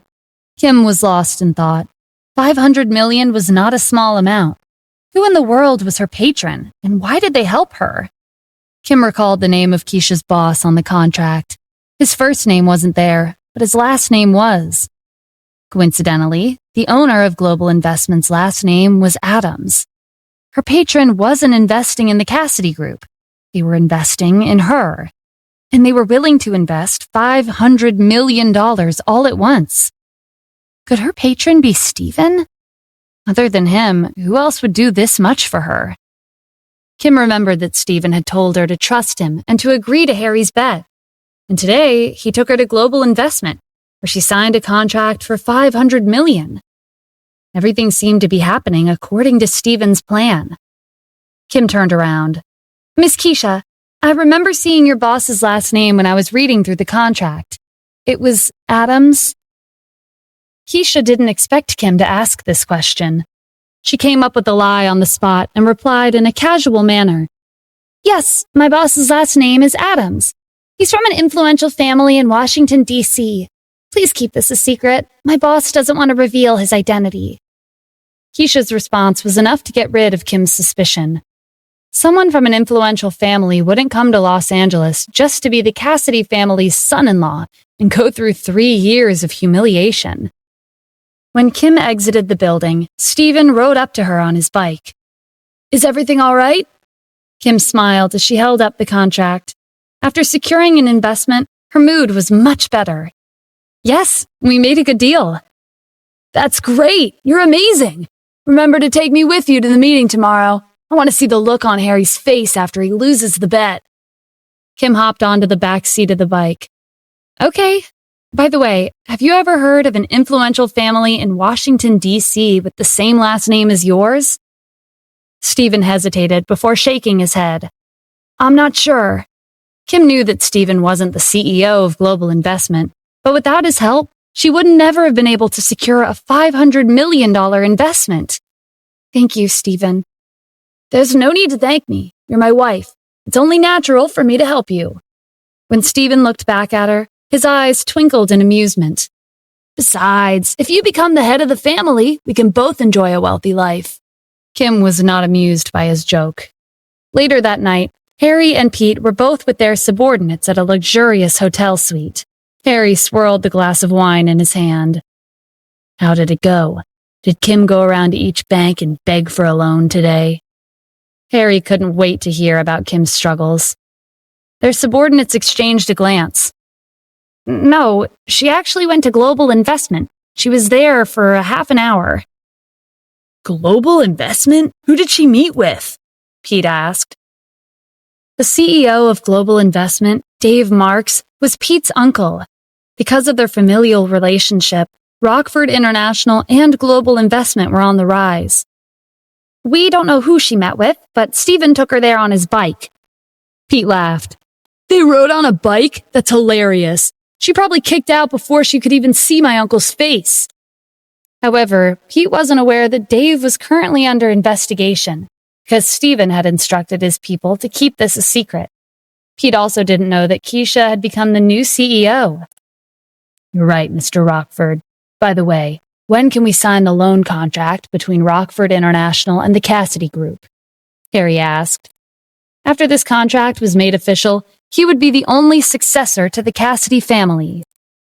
Kim was lost in thought. $500 million was not a small amount. Who in the world was her patron, and why did they help her? Kim recalled the name of Keisha's boss on the contract. His first name wasn't there, but his last name was. Coincidentally, the owner of Global Investment's last name was Adams. Her patron wasn't investing in the Cassidy Group. They were investing in her. And they were willing to invest $500 million all at once. Could her patron be Stephen? Other than him, who else would do this much for her? Kim remembered that Stephen had told her to trust him and to agree to Harry's bet. And today, he took her to Global Investment, where she signed a contract for $500 million. Everything seemed to be happening according to Stephen's plan. Kim turned around. "Miss Keisha, I remember seeing your boss's last name when I was reading through the contract. It was Adams?" Keisha didn't expect Kim to ask this question. She came up with a lie on the spot and replied in a casual manner. "Yes, my boss's last name is Adams. He's from an influential family in Washington, D.C. Please keep this a secret. My boss doesn't want to reveal his identity." Keisha's response was enough to get rid of Kim's suspicion. Someone from an influential family wouldn't come to Los Angeles just to be the Cassidy family's son-in-law and go through 3 years of humiliation. When Kim exited the building, Stephen rode up to her on his bike. "Is everything all right?" Kim smiled as she held up the contract. After securing an investment, her mood was much better. "Yes, we made a good deal." "That's great! You're amazing! Remember to take me with you to the meeting tomorrow. I want to see the look on Harry's face after he loses the bet." Kim hopped onto the back seat of the bike. "Okay. By the way, have you ever heard of an influential family in Washington, D.C. with the same last name as yours?" Stephen hesitated before shaking his head. "I'm not sure." Kim knew that Stephen wasn't the CEO of Global Investment, but without his help, she would never have been able to secure a $500 million investment. "Thank you, Stephen." "There's no need to thank me. You're my wife. It's only natural for me to help you." When Stephen looked back at her, his eyes twinkled in amusement. "Besides, if you become the head of the family, we can both enjoy a wealthy life." Kim was not amused by his joke. Later that night, Harry and Pete were both with their subordinates at a luxurious hotel suite. Harry swirled the glass of wine in his hand. "How did it go? Did Kim go around to each bank and beg for a loan today?" Harry couldn't wait to hear about Kim's struggles. Their subordinates exchanged a glance. "No, she actually went to Global Investment. She was there for a half an hour." "Global Investment? Who did she meet with?" Pete asked. The CEO of Global Investment, Dave Marks, was Pete's uncle. Because of their familial relationship, Rockford International and Global Investment were on the rise. "We don't know who she met with, but Stephen took her there on his bike." Pete laughed. "They rode on a bike? That's hilarious. She probably kicked out before she could even see my uncle's face." However, Pete wasn't aware that Dave was currently under investigation, because Stephen had instructed his people to keep this a secret. Pete also didn't know that Keisha had become the new CEO. "You're right, Mr. Rockford. By the way, when can we sign the loan contract between Rockford International and the Cassidy Group?" Harry asked. After this contract was made official, he would be the only successor to the Cassidy family.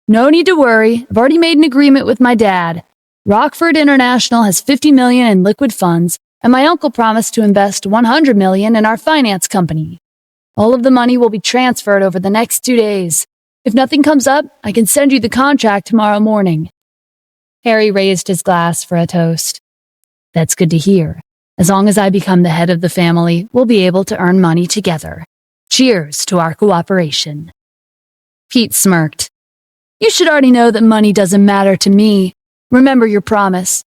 "No need to worry. I've already made an agreement with my dad. Rockford International has $50 million in liquid funds, and my uncle promised to invest $100 million in our finance company. All of the money will be transferred over the next 2 days. If nothing comes up, I can send you the contract tomorrow morning." Harry raised his glass for a toast. "That's good to hear. As long as I become the head of the family, we'll be able to earn money together. Cheers to our cooperation." Pete smirked. "You should already know that money doesn't matter to me. Remember your promise.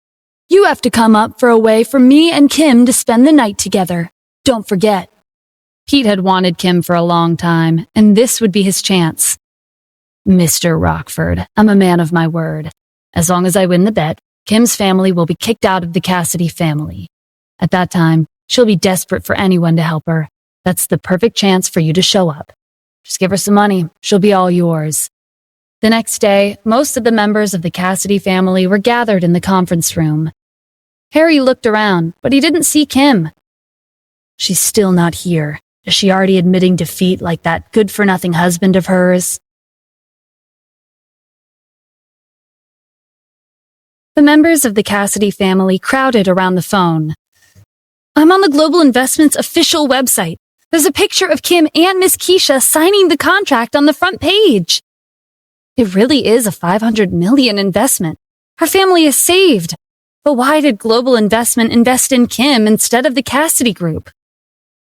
You have to come up for a way for me and Kim to spend the night together. Don't forget." Pete had wanted Kim for a long time, and this would be his chance. "Mr. Rockford, I'm a man of my word. As long as I win the bet, Kim's family will be kicked out of the Cassidy family. At that time, she'll be desperate for anyone to help her. That's the perfect chance for you to show up. Just give her some money. She'll be all yours." The next day, most of the members of the Cassidy family were gathered in the conference room. Harry looked around, but he didn't see Kim. She's still not here. Is she already admitting defeat like that good-for-nothing husband of hers? The members of the Cassidy family crowded around the phone. I'm on the Global Investments official website. There's a picture of Kim and Miss Keisha signing the contract on the front page. It really is a $500 million investment. Her family is saved. But why did Global Investment invest in Kim instead of the Cassidy Group?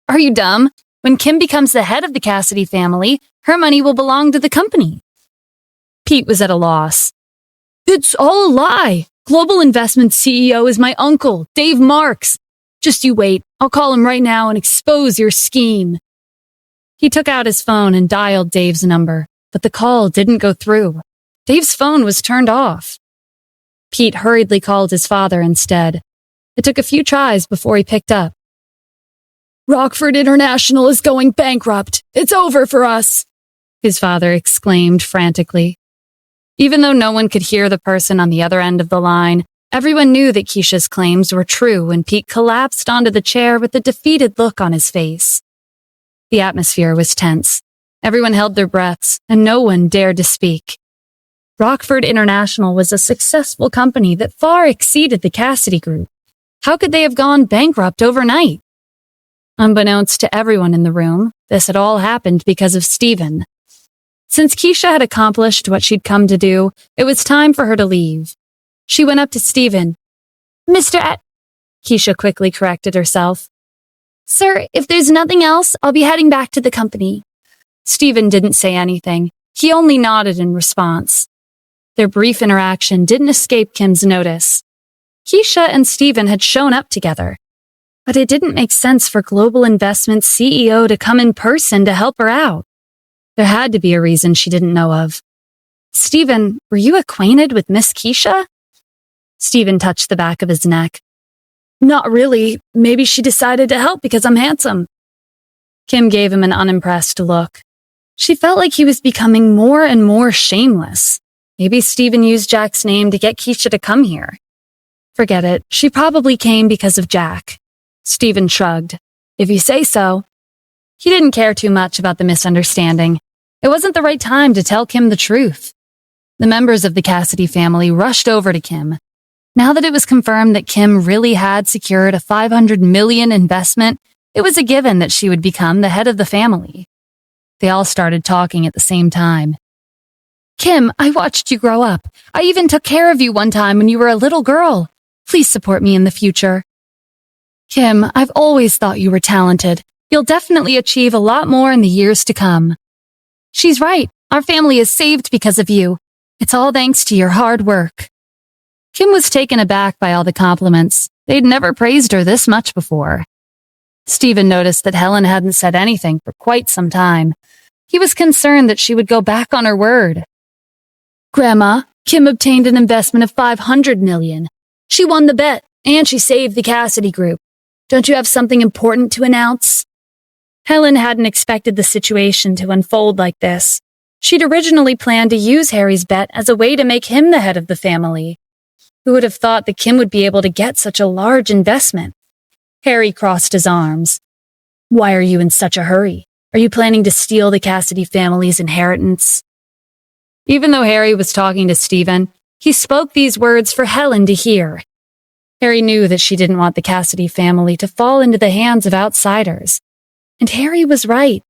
Are you dumb? When Kim becomes the head of the Cassidy family, her money will belong to the company. Pete was at a loss. It's all a lie. Global Investment CEO is my uncle, Dave Marks. Just you wait. I'll call him right now and expose your scheme. He took out his phone and dialed Dave's number, but the call didn't go through. Dave's phone was turned off. Pete hurriedly called his father instead. It took a few tries before he picked up. Rockford International is going bankrupt. It's over for us, his father exclaimed frantically. Even though no one could hear the person on the other end of the line, everyone knew that Keisha's claims were true when Pete collapsed onto the chair with a defeated look on his face. The atmosphere was tense. Everyone held their breaths, and no one dared to speak. Rockford International was a successful company that far exceeded the Cassidy Group. How could they have gone bankrupt overnight? Unbeknownst to everyone in the room, this had all happened because of Stephen. Since Keisha had accomplished what she'd come to do, it was time for her to leave. She went up to Stephen. Keisha quickly corrected herself. Sir, if there's nothing else, I'll be heading back to the company. Stephen didn't say anything. He only nodded in response. Their brief interaction didn't escape Kim's notice. Keisha and Stephen had shown up together. But it didn't make sense for Global Investments CEO to come in person to help her out. There had to be a reason she didn't know of. Stephen, were you acquainted with Miss Keisha? Stephen touched the back of his neck. Not really. Maybe she decided to help because I'm handsome. Kim gave him an unimpressed look. She felt like he was becoming more and more shameless. Maybe Stephen used Jack's name to get Keisha to come here. Forget it. She probably came because of Jack. Stephen shrugged. If you say so. He didn't care too much about the misunderstanding. It wasn't the right time to tell Kim the truth. The members of the Cassidy family rushed over to Kim. Now that it was confirmed that Kim really had secured a $500 million investment, it was a given that she would become the head of the family. They all started talking at the same time. Kim, I watched you grow up. I even took care of you one time when you were a little girl. Please support me in the future. Kim, I've always thought you were talented. You'll definitely achieve a lot more in the years to come. She's right. Our family is saved because of you. It's all thanks to your hard work. Kim was taken aback by all the compliments. They'd never praised her this much before. Stephen noticed that Helen hadn't said anything for quite some time. He was concerned that she would go back on her word. Grandma, Kim obtained an investment of $500 million. She won the bet, and she saved the Cassidy Group. Don't you have something important to announce? Helen hadn't expected the situation to unfold like this. She'd originally planned to use Harry's bet as a way to make him the head of the family. Who would have thought that Kim would be able to get such a large investment? Harry crossed his arms. Why are you in such a hurry? Are you planning to steal the Cassidy family's inheritance? Even though Harry was talking to Stephen, he spoke these words for Helen to hear. Harry knew that she didn't want the Cassidy family to fall into the hands of outsiders. And Harry was right.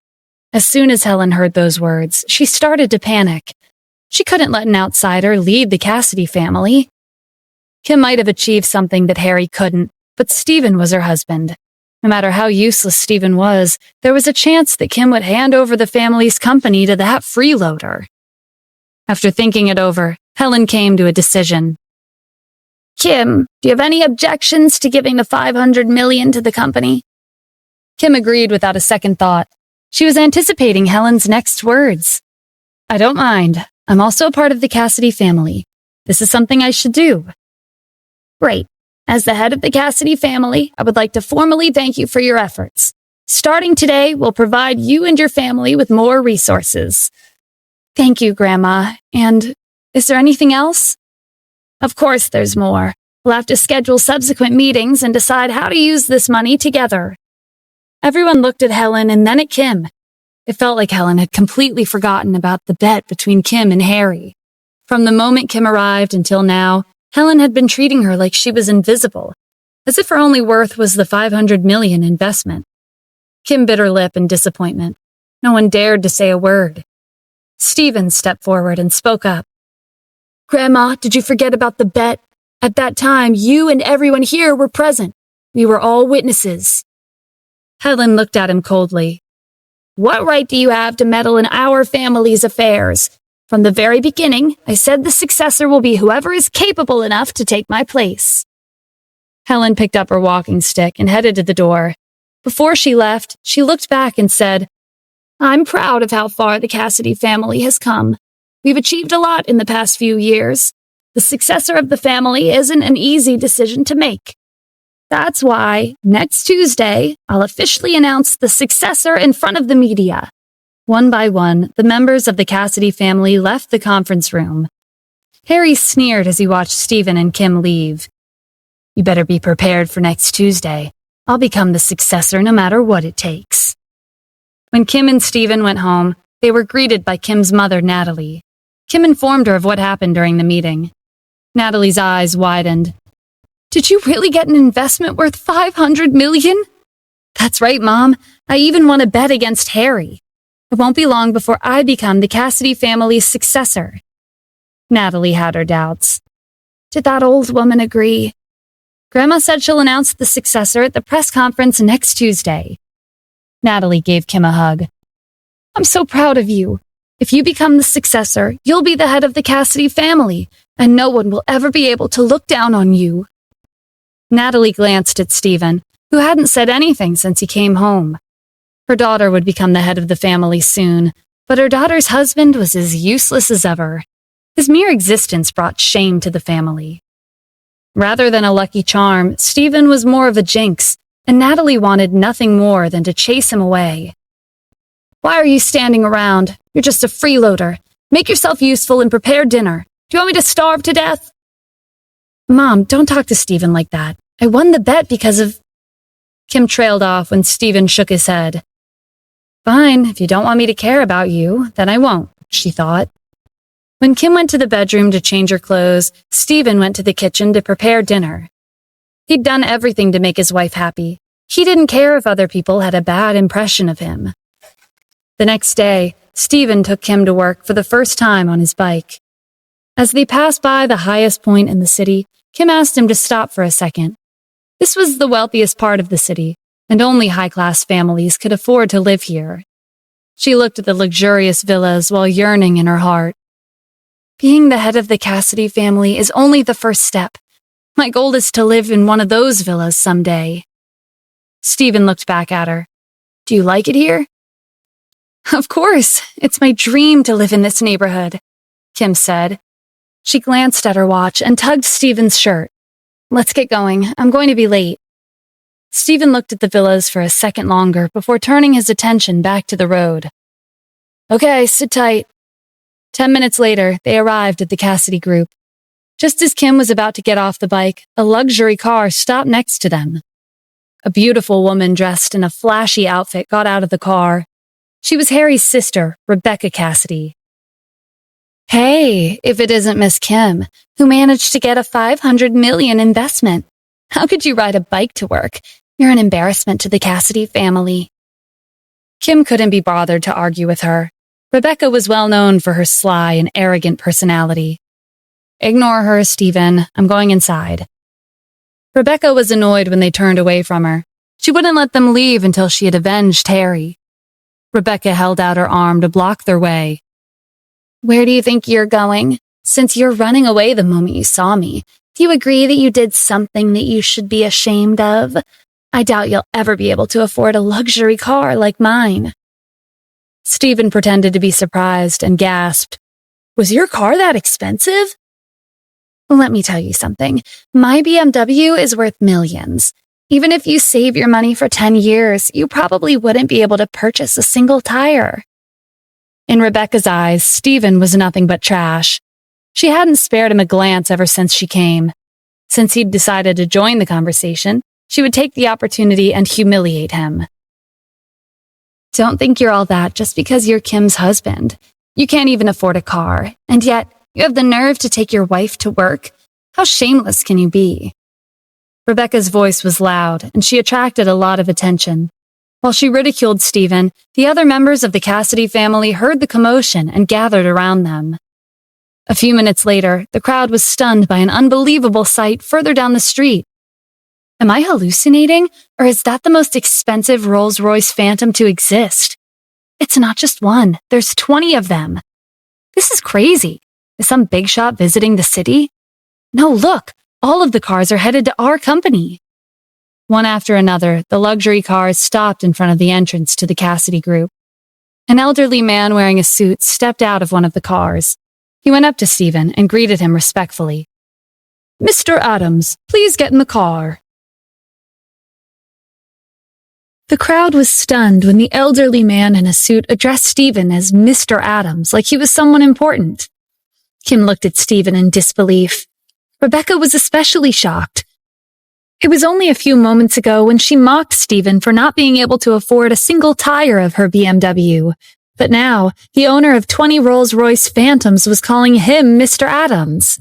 As soon as Helen heard those words, she started to panic. She couldn't let an outsider lead the Cassidy family. Kim might have achieved something that Harry couldn't, but Stephen was her husband. No matter how useless Stephen was, there was a chance that Kim would hand over the family's company to that freeloader. After thinking it over, Helen came to a decision. Kim, do you have any objections to giving the $500 million to the company? Kim agreed without a second thought. She was anticipating Helen's next words. I don't mind. I'm also a part of the Cassidy family. This is something I should do. Great. As the head of the Cassidy family, I would like to formally thank you for your efforts. Starting today, we'll provide you and your family with more resources. Thank you, Grandma. And is there anything else? Of course there's more. We'll have to schedule subsequent meetings and decide how to use this money together. Everyone looked at Helen and then at Kim. It felt like Helen had completely forgotten about the bet between Kim and Harry. From the moment Kim arrived until now, Helen had been treating her like she was invisible, as if her only worth was the $500 million investment. Kim bit her lip in disappointment. No one dared to say a word. Stephen stepped forward and spoke up. Grandma, did you forget about the bet? At that time, you and everyone here were present. We were all witnesses. Helen looked at him coldly. What right do you have to meddle in our family's affairs? From the very beginning, I said the successor will be whoever is capable enough to take my place. Helen picked up her walking stick and headed to the door. Before she left, she looked back and said, I'm proud of how far the Cassidy family has come. We've achieved a lot in the past few years. The successor of the family isn't an easy decision to make. That's why, next Tuesday, I'll officially announce the successor in front of the media. One by one, the members of the Cassidy family left the conference room. Harry sneered as he watched Stephen and Kim leave. You better be prepared for next Tuesday. I'll become the successor no matter what it takes. When Kim and Stephen went home, they were greeted by Kim's mother, Natalie. Kim informed her of what happened during the meeting. Natalie's eyes widened. Did you really get an investment worth $500 million? That's right, Mom. I even won a bet against Harry. It won't be long before I become the Cassidy family's successor. Natalie had her doubts. Did that old woman agree? Grandma said she'll announce the successor at the press conference next Tuesday. Natalie gave Kim a hug. I'm so proud of you. If you become the successor, you'll be the head of the Cassidy family, and no one will ever be able to look down on you. Natalie glanced at Stephen, who hadn't said anything since he came home. Her daughter would become the head of the family soon, but her daughter's husband was as useless as ever. His mere existence brought shame to the family. Rather than a lucky charm, Stephen was more of a jinx, and Natalie wanted nothing more than to chase him away. Why are you standing around? You're just a freeloader. Make yourself useful and prepare dinner. Do you want me to starve to death? Mom, don't talk to Stephen like that. I won the bet because of... Kim trailed off when Stephen shook his head. Fine, if you don't want me to care about you, then I won't, she thought. When Kim went to the bedroom to change her clothes, Stephen went to the kitchen to prepare dinner. He'd done everything to make his wife happy. He didn't care if other people had a bad impression of him. The next day, Stephen took Kim to work for the first time on his bike. As they passed by the highest point in the city, Kim asked him to stop for a second. This was the wealthiest part of the city, and only high-class families could afford to live here. She looked at the luxurious villas while yearning in her heart. Being the head of the Cassidy family is only the first step. My goal is to live in one of those villas someday. Stephen looked back at her. Do you like it here? Of course. It's my dream to live in this neighborhood, Kim said. She glanced at her watch and tugged Stephen's shirt. Let's get going. I'm going to be late. Stephen looked at the villas for a second longer before turning his attention back to the road. Okay, sit tight. 10 minutes later, they arrived at the Cassidy group. Just as Kim was about to get off the bike, a luxury car stopped next to them. A beautiful woman dressed in a flashy outfit got out of the car. She was Harry's sister, Rebecca Cassidy. Hey, if it isn't Miss Kim, who managed to get a $500 million investment. How could you ride a bike to work? You're an embarrassment to the Cassidy family. Kim couldn't be bothered to argue with her. Rebecca was well known for her sly and arrogant personality. Ignore her, Stephen. I'm going inside. Rebecca was annoyed when they turned away from her. She wouldn't let them leave until she had avenged Harry. Rebecca held out her arm to block their way. Where do you think you're going? Since you're running away the moment you saw me, do you agree that you did something that you should be ashamed of? I doubt you'll ever be able to afford a luxury car like mine. Stephen pretended to be surprised and gasped. Was your car that expensive? Let me tell you something. My BMW is worth millions. Even if you save your money for 10 years, you probably wouldn't be able to purchase a single tire. In Rebecca's eyes, Stephen was nothing but trash. She hadn't spared him a glance ever since she came. Since he'd decided to join the conversation, she would take the opportunity and humiliate him. Don't think you're all that just because you're Kim's husband. You can't even afford a car, and yet you have the nerve to take your wife to work? How shameless can you be? Rebecca's voice was loud, and she attracted a lot of attention. While she ridiculed Stephen, the other members of the Cassidy family heard the commotion and gathered around them. A few minutes later, the crowd was stunned by an unbelievable sight further down the street. Am I hallucinating, or is that the most expensive Rolls-Royce Phantom to exist? It's not just one, there's 20 of them. This is crazy. Is some big shot visiting the city? No, look, all of the cars are headed to our company. One after another, the luxury cars stopped in front of the entrance to the Cassidy group. An elderly man wearing a suit stepped out of one of the cars. He went up to Stephen and greeted him respectfully. Mr. Adams, please get in the car. The crowd was stunned when the elderly man in a suit addressed Stephen as Mr. Adams, like he was someone important. Kim looked at Stephen in disbelief. Rebecca was especially shocked. It was only a few moments ago when she mocked Stephen for not being able to afford a single tire of her BMW. But now, the owner of 20 Rolls-Royce Phantoms was calling him Mr. Adams.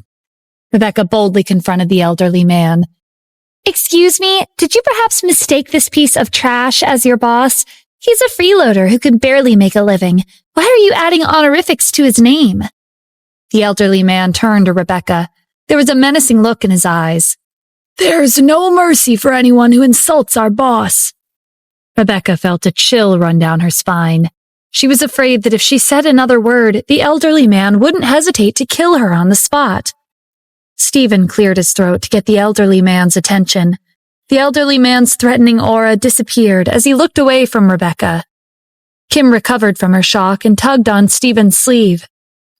Rebecca boldly confronted the elderly man. Excuse me, did you perhaps mistake this piece of trash as your boss? He's a freeloader who can barely make a living. Why are you adding honorifics to his name? The elderly man turned to Rebecca. There was a menacing look in his eyes. There's no mercy for anyone who insults our boss. Rebecca felt a chill run down her spine. She was afraid that if she said another word, the elderly man wouldn't hesitate to kill her on the spot. Stephen cleared his throat to get the elderly man's attention. The elderly man's threatening aura disappeared as he looked away from Rebecca. Kim recovered from her shock and tugged on Stephen's sleeve.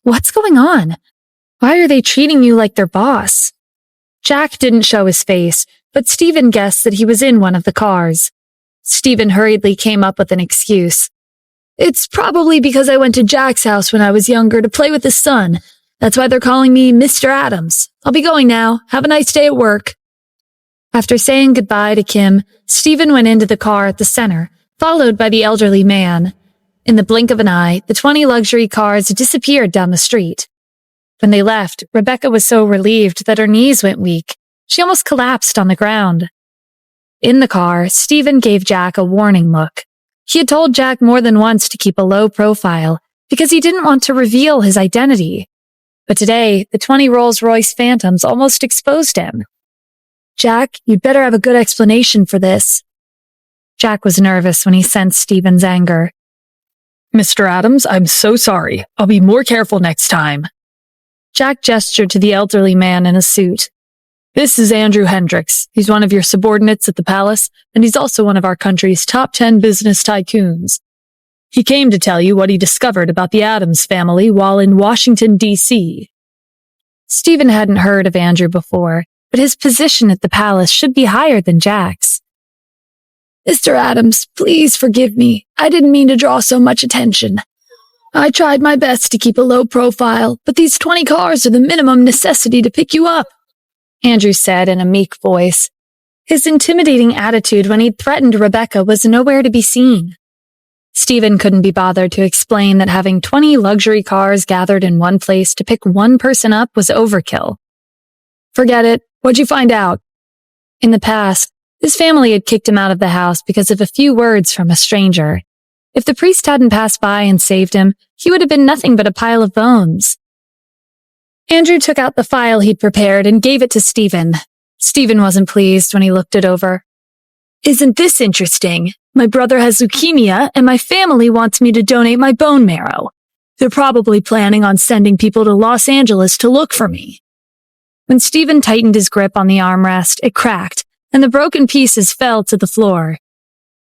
What's going on? Why are they treating you like their boss? Jack didn't show his face, but Stephen guessed that he was in one of the cars. Stephen hurriedly came up with an excuse. It's probably because I went to Jack's house when I was younger to play with his son. That's why they're calling me Mr. Adams. I'll be going now. Have a nice day at work. After saying goodbye to Kim, Stephen went into the car at the center, followed by the elderly man. In the blink of an eye, the 20 luxury cars disappeared down the street. When they left, Rebecca was so relieved that her knees went weak. She almost collapsed on the ground. In the car, Stephen gave Jack a warning look. He had told Jack more than once to keep a low profile because he didn't want to reveal his identity. But today, the 20 Rolls-Royce Phantoms almost exposed him. Jack, you'd better have a good explanation for this. Jack was nervous when he sensed Stephen's anger. Mr. Adams, I'm so sorry. I'll be more careful next time. Jack gestured to the elderly man in a suit. This is Andrew Hendricks. He's one of your subordinates at the palace, and he's also one of our country's top 10 business tycoons. He came to tell you what he discovered about the Adams family while in Washington, D.C. Stephen hadn't heard of Andrew before, but his position at the palace should be higher than Jack's. Mr. Adams, please forgive me. I didn't mean to draw so much attention. I tried my best to keep a low profile, but these 20 cars are the minimum necessity to pick you up, Andrew said in a meek voice. His intimidating attitude when he'd threatened Rebecca was nowhere to be seen. Stephen couldn't be bothered to explain that having 20 luxury cars gathered in one place to pick one person up was overkill. Forget it. What'd you find out? In the past, his family had kicked him out of the house because of a few words from a stranger. If the priest hadn't passed by and saved him, he would have been nothing but a pile of bones. Andrew took out the file he'd prepared and gave it to Stephen. Stephen wasn't pleased when he looked it over. Isn't this interesting? My brother has leukemia, and my family wants me to donate my bone marrow. They're probably planning on sending people to Los Angeles to look for me. When Stephen tightened his grip on the armrest, it cracked, and the broken pieces fell to the floor.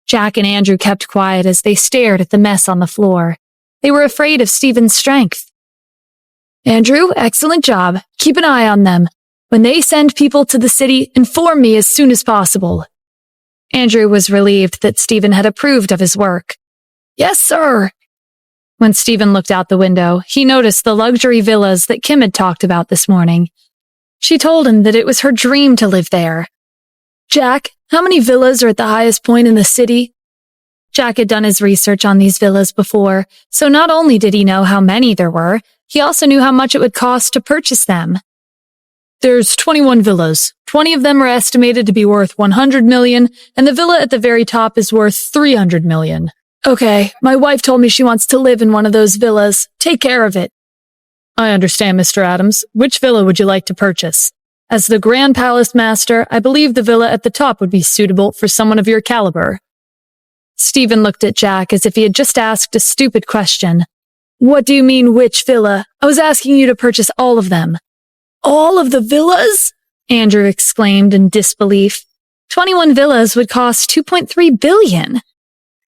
Jack and Andrew kept quiet as they stared at the mess on the floor. They were afraid of Stephen's strength. Andrew, excellent job. Keep an eye on them. When they send people to the city, inform me as soon as possible. Andrew was relieved that Stephen had approved of his work. Yes, sir. When Stephen looked out the window, he noticed the luxury villas that Kim had talked about this morning. She told him that it was her dream to live there. Jack, how many villas are at the highest point in the city? Jack had done his research on these villas before, so not only did he know how many there were, he also knew how much it would cost to purchase them. There's 21 villas. 20 of them are estimated to be worth 100 million, and the villa at the very top is worth 300 million. Okay, my wife told me she wants to live in one of those villas. Take care of it. I understand, Mr. Adams. Which villa would you like to purchase? As the Grand Palace Master, I believe the villa at the top would be suitable for someone of your caliber. Stephen looked at Jack as if he had just asked a stupid question. What do you mean, which villa? I was asking you to purchase all of them. All of the villas? Andrew exclaimed in disbelief. 21 villas would cost 2.3 billion.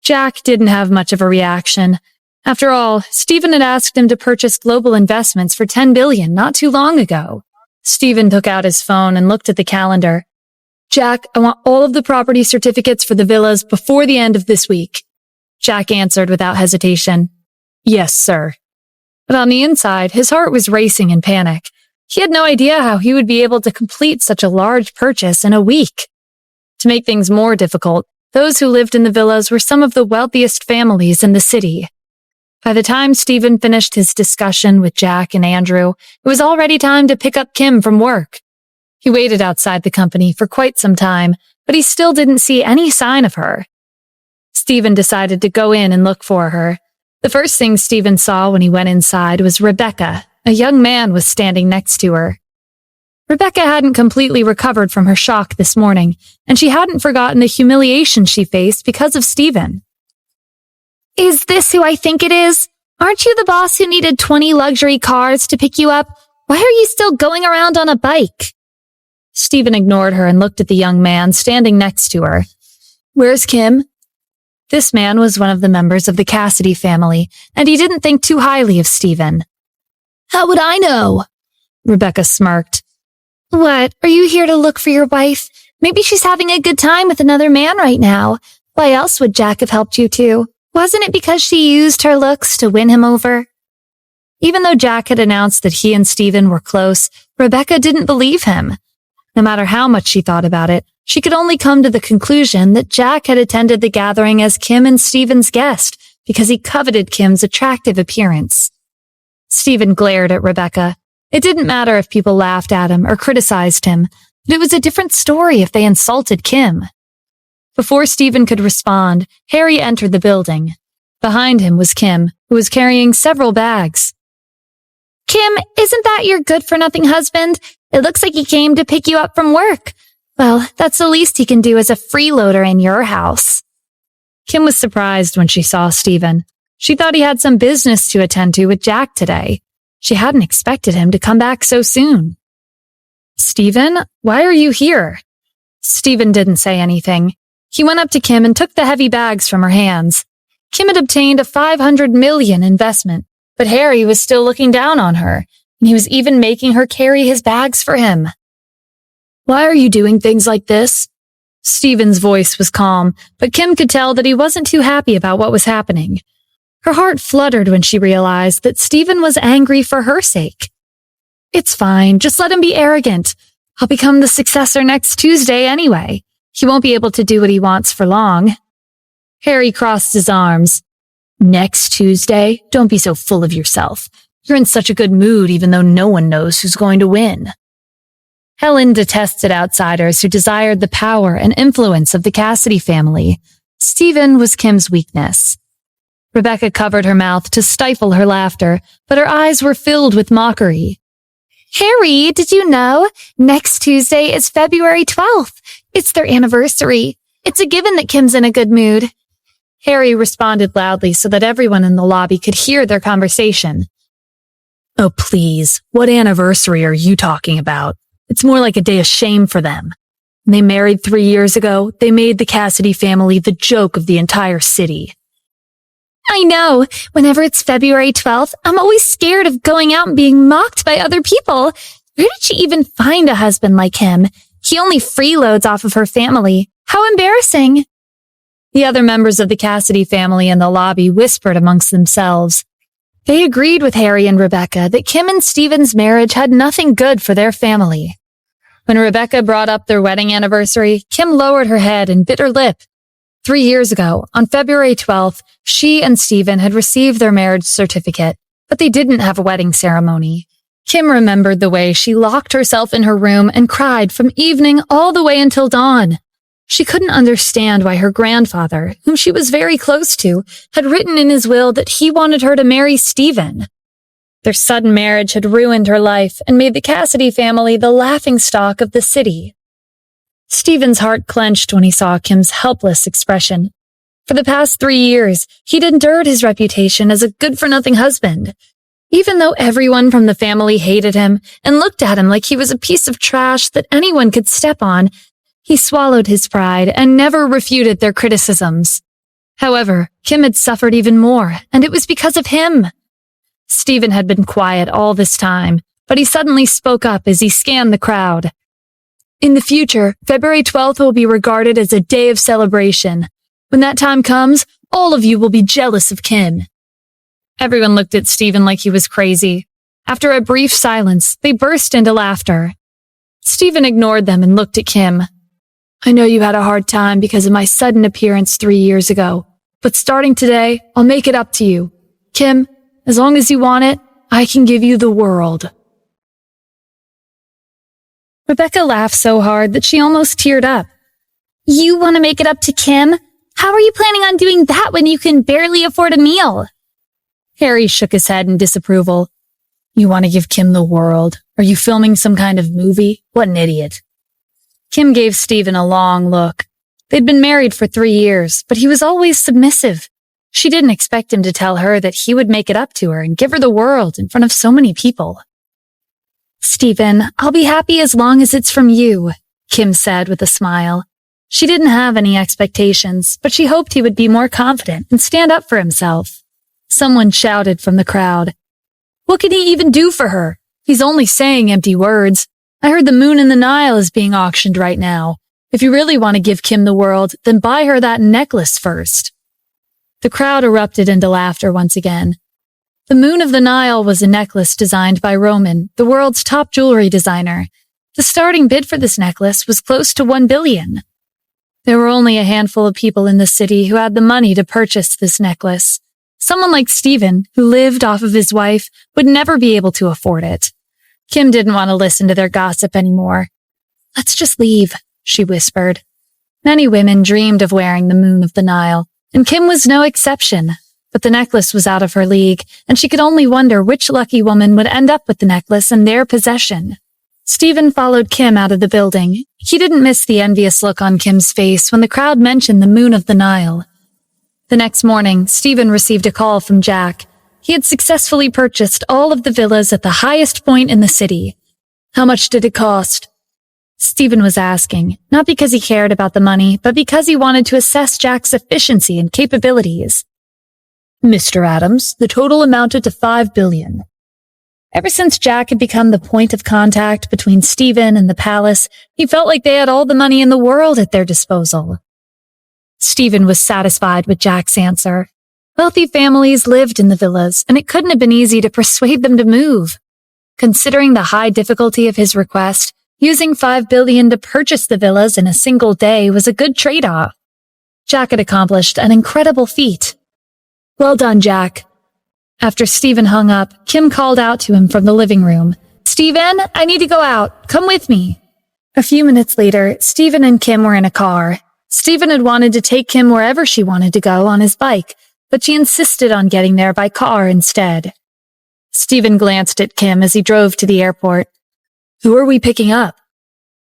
Jack didn't have much of a reaction. After all, Stephen had asked him to purchase global investments for 10 billion not too long ago. Stephen took out his phone and looked at the calendar. Jack, I want all of the property certificates for the villas before the end of this week. Jack answered without hesitation. Yes, sir. But on the inside, his heart was racing in panic. He had no idea how he would be able to complete such a large purchase in a week. To make things more difficult, those who lived in the villas were some of the wealthiest families in the city. By the time Stephen finished his discussion with Jack and Andrew, it was already time to pick up Kim from work. He waited outside the company for quite some time, but he still didn't see any sign of her. Stephen decided to go in and look for her. The first thing Stephen saw when he went inside was Rebecca. A young man was standing next to her. Rebecca hadn't completely recovered from her shock this morning, and she hadn't forgotten the humiliation she faced because of Stephen. Is this who I think it is? Aren't you the boss who needed 20 luxury cars to pick you up? Why are you still going around on a bike? Stephen ignored her and looked at the young man standing next to her. Where's Kim? This man was one of the members of the Cassidy family, and he didn't think too highly of Stephen. How would I know? Rebecca smirked. What, are you here to look for your wife? Maybe she's having a good time with another man right now. Why else would Jack have helped you two? Wasn't it because she used her looks to win him over? Even though Jack had announced that he and Stephen were close, Rebecca didn't believe him. No matter how much she thought about it, she could only come to the conclusion that Jack had attended the gathering as Kim and Stephen's guest because he coveted Kim's attractive appearance. Stephen glared at Rebecca. It didn't matter if people laughed at him or criticized him, but it was a different story if they insulted Kim. Before Stephen could respond, Harry entered the building. Behind him was Kim, who was carrying several bags. Kim, isn't that your good-for-nothing husband? It looks like he came to pick you up from work. Well, that's the least he can do as a freeloader in your house. Kim was surprised when she saw Stephen. She thought he had some business to attend to with Jack today. She hadn't expected him to come back so soon. Stephen, why are you here? Stephen didn't say anything. He went up to Kim and took the heavy bags from her hands. Kim had obtained a 500 million investment, but Harry was still looking down on her, and he was even making her carry his bags for him. Why are you doing things like this? Stephen's voice was calm, but Kim could tell that he wasn't too happy about what was happening. Her heart fluttered when she realized that Stephen was angry for her sake. It's fine, just let him be arrogant. I'll become the successor next Tuesday anyway. He won't be able to do what he wants for long. Harry crossed his arms. Next Tuesday? Don't be so full of yourself. You're in such a good mood even though no one knows who's going to win. Helen detested outsiders who desired the power and influence of the Cassidy family. Stephen was Kim's weakness. Rebecca covered her mouth to stifle her laughter, but her eyes were filled with mockery. Harry, did you know? Next Tuesday is February 12th. It's their anniversary. It's a given that Kim's in a good mood. Harry responded loudly so that everyone in the lobby could hear their conversation. Oh, please. What anniversary are you talking about? It's more like a day of shame for them. When they married 3 years ago, they made the Cassidy family the joke of the entire city. I know. Whenever it's February 12th, I'm always scared of going out and being mocked by other people. Where did she even find a husband like him? He only freeloads off of her family. How embarrassing. The other members of the Cassidy family in the lobby whispered amongst themselves. They agreed with Harry and Rebecca that Kim and Stephen's marriage had nothing good for their family. When Rebecca brought up their wedding anniversary, Kim lowered her head and bit her lip. 3 years ago, on February 12th, she and Stephen had received their marriage certificate, but they didn't have a wedding ceremony. Kim remembered the way she locked herself in her room and cried from evening all the way until dawn. She couldn't understand why her grandfather, whom she was very close to, had written in his will that he wanted her to marry Stephen. Their sudden marriage had ruined her life and made the Cassidy family the laughingstock of the city. Stephen's heart clenched when he saw Kim's helpless expression. For the past 3 years, he'd endured his reputation as a good-for-nothing husband. Even though everyone from the family hated him and looked at him like he was a piece of trash that anyone could step on, he swallowed his pride and never refuted their criticisms. However, Kim had suffered even more, and it was because of him. Stephen had been quiet all this time, but he suddenly spoke up as he scanned the crowd. In the future, February 12th will be regarded as a day of celebration. When that time comes, all of you will be jealous of Kim. Everyone looked at Stephen like he was crazy. After a brief silence, they burst into laughter. Stephen ignored them and looked at Kim. I know you had a hard time because of my sudden appearance 3 years ago, but starting today, I'll make it up to you. Kim, as long as you want it, I can give you the world. Rebecca laughed so hard that she almost teared up. You want to make it up to Kim? How are you planning on doing that when you can barely afford a meal? Harry shook his head in disapproval. You want to give Kim the world? Are you filming some kind of movie? What an idiot. Kim gave Stephen a long look. They'd been married for 3 years, but he was always submissive. She didn't expect him to tell her that he would make it up to her and give her the world in front of so many people. Stephen, I'll be happy as long as it's from you, Kim said with a smile. She didn't have any expectations, but she hoped he would be more confident and stand up for himself. Someone shouted from the crowd. What can he even do for her? He's only saying empty words. I heard the moon in the Nile is being auctioned right now. If you really want to give Kim the world, then buy her that necklace first. The crowd erupted into laughter once again. The Moon of the Nile was a necklace designed by Roman, the world's top jewelry designer. The starting bid for this necklace was close to 1 billion. There were only a handful of people in the city who had the money to purchase this necklace. Someone like Stephen, who lived off of his wife, would never be able to afford it. Kim didn't want to listen to their gossip anymore. Let's just leave, she whispered. Many women dreamed of wearing the Moon of the Nile, and Kim was no exception. But the necklace was out of her league, and she could only wonder which lucky woman would end up with the necklace in their possession. Stephen followed Kim out of the building. He didn't miss the envious look on Kim's face when the crowd mentioned the Moon of the Nile. The next morning, Stephen received a call from Jack. He had successfully purchased all of the villas at the highest point in the city. How much did it cost? Stephen was asking, not because he cared about the money, but because he wanted to assess Jack's efficiency and capabilities. Mr. Adams, the total amounted to 5 billion. Ever since Jack had become the point of contact between Stephen and the palace, he felt like they had all the money in the world at their disposal. Stephen was satisfied with Jack's answer. Wealthy families lived in the villas, and it couldn't have been easy to persuade them to move. Considering the high difficulty of his request, using 5 billion to purchase the villas in a single day was a good trade-off. Jack had accomplished an incredible feat. Well done, Jack. After Stephen hung up, Kim called out to him from the living room. Stephen, I need to go out. Come with me. A few minutes later, Stephen and Kim were in a car. Stephen had wanted to take Kim wherever she wanted to go on his bike, but she insisted on getting there by car instead. Stephen glanced at Kim as he drove to the airport. Who are we picking up?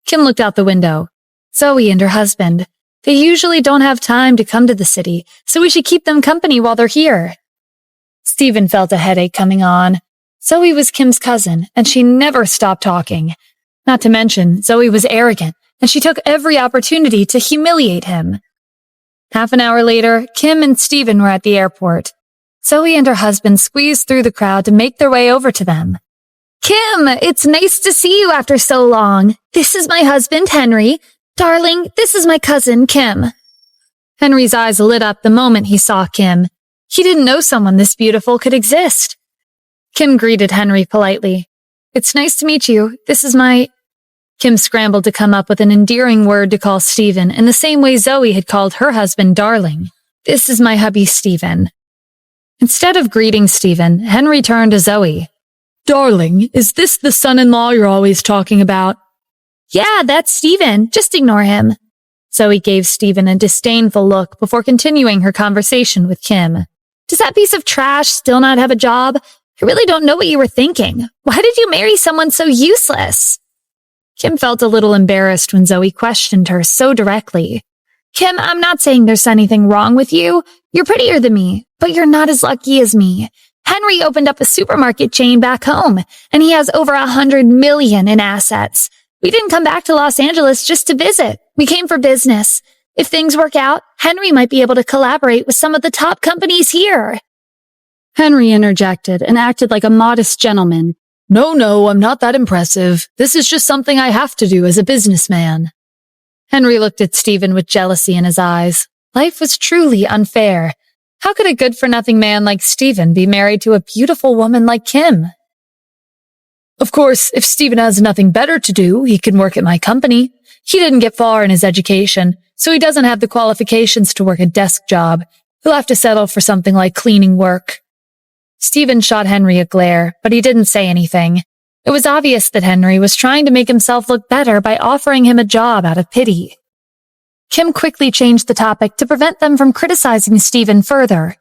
Kim looked out the window. Zoe and her husband. They usually don't have time to come to the city, so we should keep them company while they're here. Stephen felt a headache coming on. Zoe was Kim's cousin, and she never stopped talking. Not to mention, Zoe was arrogant, and she took every opportunity to humiliate him. Half an hour later, Kim and Stephen were at the airport. Zoe and her husband squeezed through the crowd to make their way over to them. Kim, it's nice to see you after so long. This is my husband, Henry. Darling, this is my cousin, Kim. Henry's eyes lit up the moment he saw Kim. He didn't know someone this beautiful could exist. Kim greeted Henry politely. It's nice to meet you. This is my... Kim scrambled to come up with an endearing word to call Stephen in the same way Zoe had called her husband darling. This is my hubby, Stephen. Instead of greeting Stephen, Henry turned to Zoe. Darling, is this the son-in-law you're always talking about? Yeah, that's Stephen. Just ignore him. Zoe gave Stephen a disdainful look before continuing her conversation with Kim. Does that piece of trash still not have a job? I really don't know what you were thinking. Why did you marry someone so useless? Kim felt a little embarrassed when Zoe questioned her so directly. Kim, I'm not saying there's anything wrong with you. You're prettier than me, but you're not as lucky as me. Henry opened up a supermarket chain back home, and he has over 100 million in assets. We didn't come back to Los Angeles just to visit. We came for business. If things work out, Henry might be able to collaborate with some of the top companies here. Henry interjected and acted like a modest gentleman. No, I'm not that impressive. This is just something I have to do as a businessman. Henry looked at Stephen with jealousy in his eyes. Life was truly unfair. How could a good-for-nothing man like Stephen be married to a beautiful woman like Kim? Of course, if Stephen has nothing better to do, he can work at my company. He didn't get far in his education, so he doesn't have the qualifications to work a desk job. He'll have to settle for something like cleaning work. Stephen shot Henry a glare, but he didn't say anything. It was obvious that Henry was trying to make himself look better by offering him a job out of pity. Kim quickly changed the topic to prevent them from criticizing Stephen further.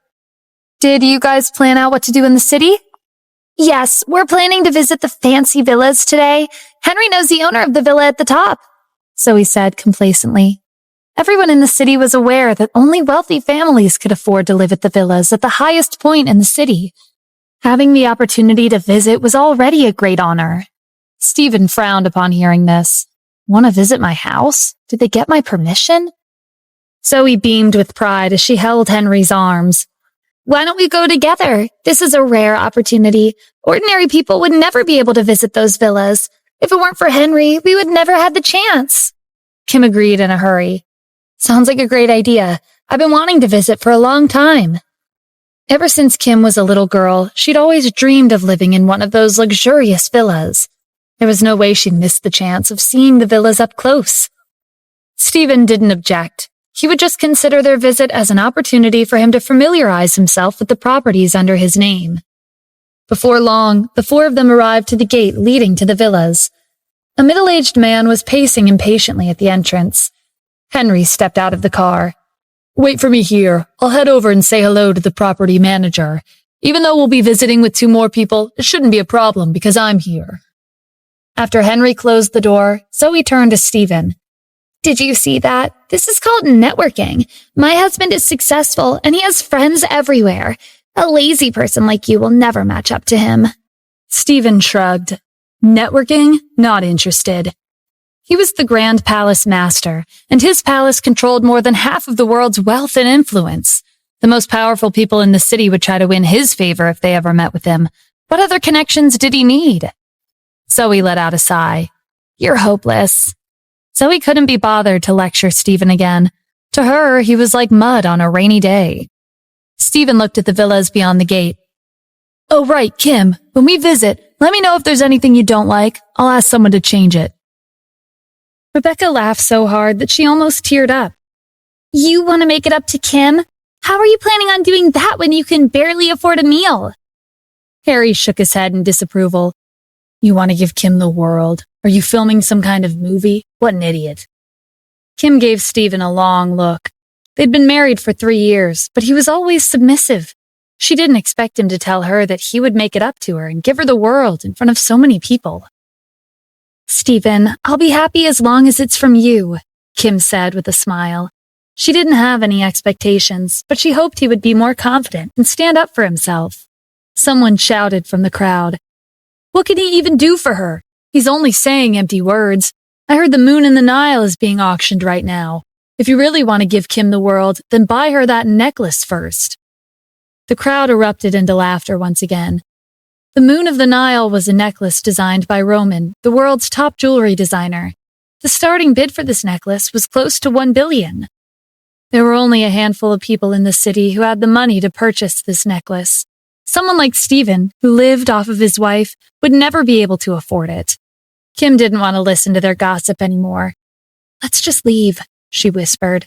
Did you guys plan out what to do in the city? Yes, we're planning to visit the fancy villas today. Henry knows the owner of the villa at the top, Zoe said complacently. Everyone in the city was aware that only wealthy families could afford to live at the villas at the highest point in the city. Having the opportunity to visit was already a great honor. Stephen frowned upon hearing this. Want to visit my house? Did they get my permission? Zoe beamed with pride as she held Henry's arms. Why don't we go together? This is a rare opportunity. Ordinary people would never be able to visit those villas. If it weren't for Henry, we would never have the chance. Kim agreed in a hurry. Sounds like a great idea. I've been wanting to visit for a long time. Ever since Kim was a little girl, she'd always dreamed of living in one of those luxurious villas. There was no way she'd miss the chance of seeing the villas up close. Stephen didn't object. He would just consider their visit as an opportunity for him to familiarize himself with the properties under his name. Before long, the four of them arrived to the gate leading to the villas. A middle-aged man was pacing impatiently at the entrance. Henry stepped out of the car. Wait for me here. I'll head over and say hello to the property manager. Even though we'll be visiting with 2 more people, it shouldn't be a problem because I'm here. After Henry closed the door, Zoe turned to Stephen. Did you see that? This is called networking. My husband is successful and he has friends everywhere. A lazy person like you will never match up to him. Stephen shrugged. Networking? Not interested. He was the Grand Palace Master, and his palace controlled more than half of the world's wealth and influence. The most powerful people in the city would try to win his favor if they ever met with him. What other connections did he need? Zoe let out a sigh. You're hopeless. Zoe couldn't be bothered to lecture Stephen again. To her, he was like mud on a rainy day. Stephen looked at the villas beyond the gate. Oh, right, Kim. When we visit, let me know if there's anything you don't like. I'll ask someone to change it. Rebecca laughed so hard that she almost teared up. You want to make it up to Kim? How are you planning on doing that when you can barely afford a meal? Harry shook his head in disapproval. You want to give Kim the world? Are you filming some kind of movie? What an idiot. Kim gave Stephen a long look. They'd been married for 3 years, but he was always submissive. She didn't expect him to tell her that he would make it up to her and give her the world in front of so many people. Stephen, I'll be happy as long as it's from you, Kim said with a smile. She didn't have any expectations, but she hoped he would be more confident and stand up for himself. Someone shouted from the crowd. What can he even do for her? He's only saying empty words. I heard the moon in the Nile is being auctioned right now. If you really want to give Kim the world, then buy her that necklace first. The crowd erupted into laughter once again. The Moon of the Nile was a necklace designed by Roman, the world's top jewelry designer. The starting bid for this necklace was close to 1 billion. There were only a handful of people in the city who had the money to purchase this necklace. Someone like Stephen, who lived off of his wife, would never be able to afford it. Kim didn't want to listen to their gossip anymore. "Let's just leave," she whispered.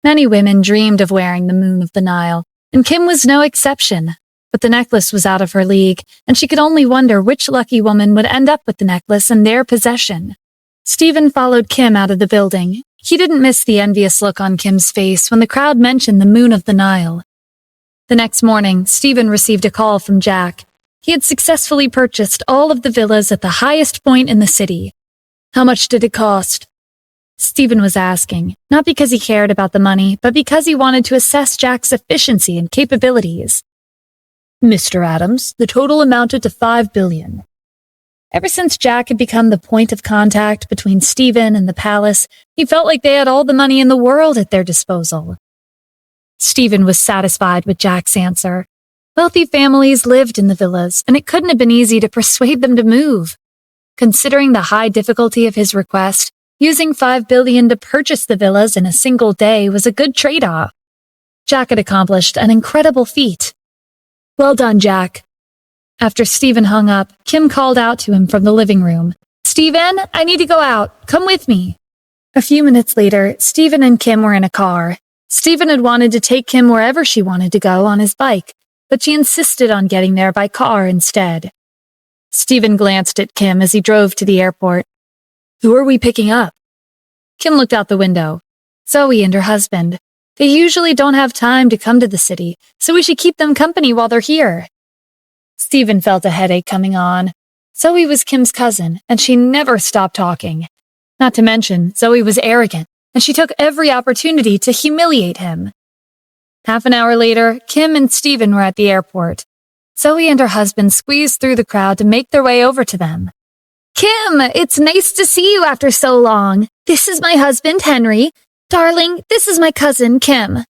Many women dreamed of wearing the moon of the Nile, and Kim was no exception. But the necklace was out of her league, and she could only wonder which lucky woman would end up with the necklace in their possession. Stephen followed Kim out of the building. He didn't miss the envious look on Kim's face when the crowd mentioned the moon of the Nile. The next morning, Stephen received a call from Jack. He had successfully purchased all of the villas at the highest point in the city. "How much did it cost?" Stephen was asking, not because he cared about the money, but because he wanted to assess Jack's efficiency and capabilities. "Mr. Adams, the total amounted to $5 billion. Ever since Jack had become the point of contact between Stephen and the palace, he felt like they had all the money in the world at their disposal. Stephen was satisfied with Jack's answer. Wealthy families lived in the villas, and it couldn't have been easy to persuade them to move. Considering the high difficulty of his request, using $5 billion to purchase the villas in a single day was a good trade-off. Jack had accomplished an incredible feat. "Well done, Jack." After Stephen hung up, Kim called out to him from the living room. "Stephen, I need to go out. Come with me." A few minutes later, Stephen and Kim were in a car. Stephen had wanted to take Kim wherever she wanted to go on his bike, but she insisted on getting there by car instead. Stephen glanced at Kim as he drove to the airport. "Who are we picking up?" Kim looked out the window. "Zoe and her husband. They usually don't have time to come to the city, so we should keep them company while they're here." Stephen felt a headache coming on. Zoe was Kim's cousin, and she never stopped talking. Not to mention, Zoe was arrogant, and she took every opportunity to humiliate him. Half an hour later, Kim and Stephen were at the airport. Zoe and her husband squeezed through the crowd to make their way over to them. "Kim, it's nice to see you after so long. This is my husband, Henry. Darling, this is my cousin, Kim."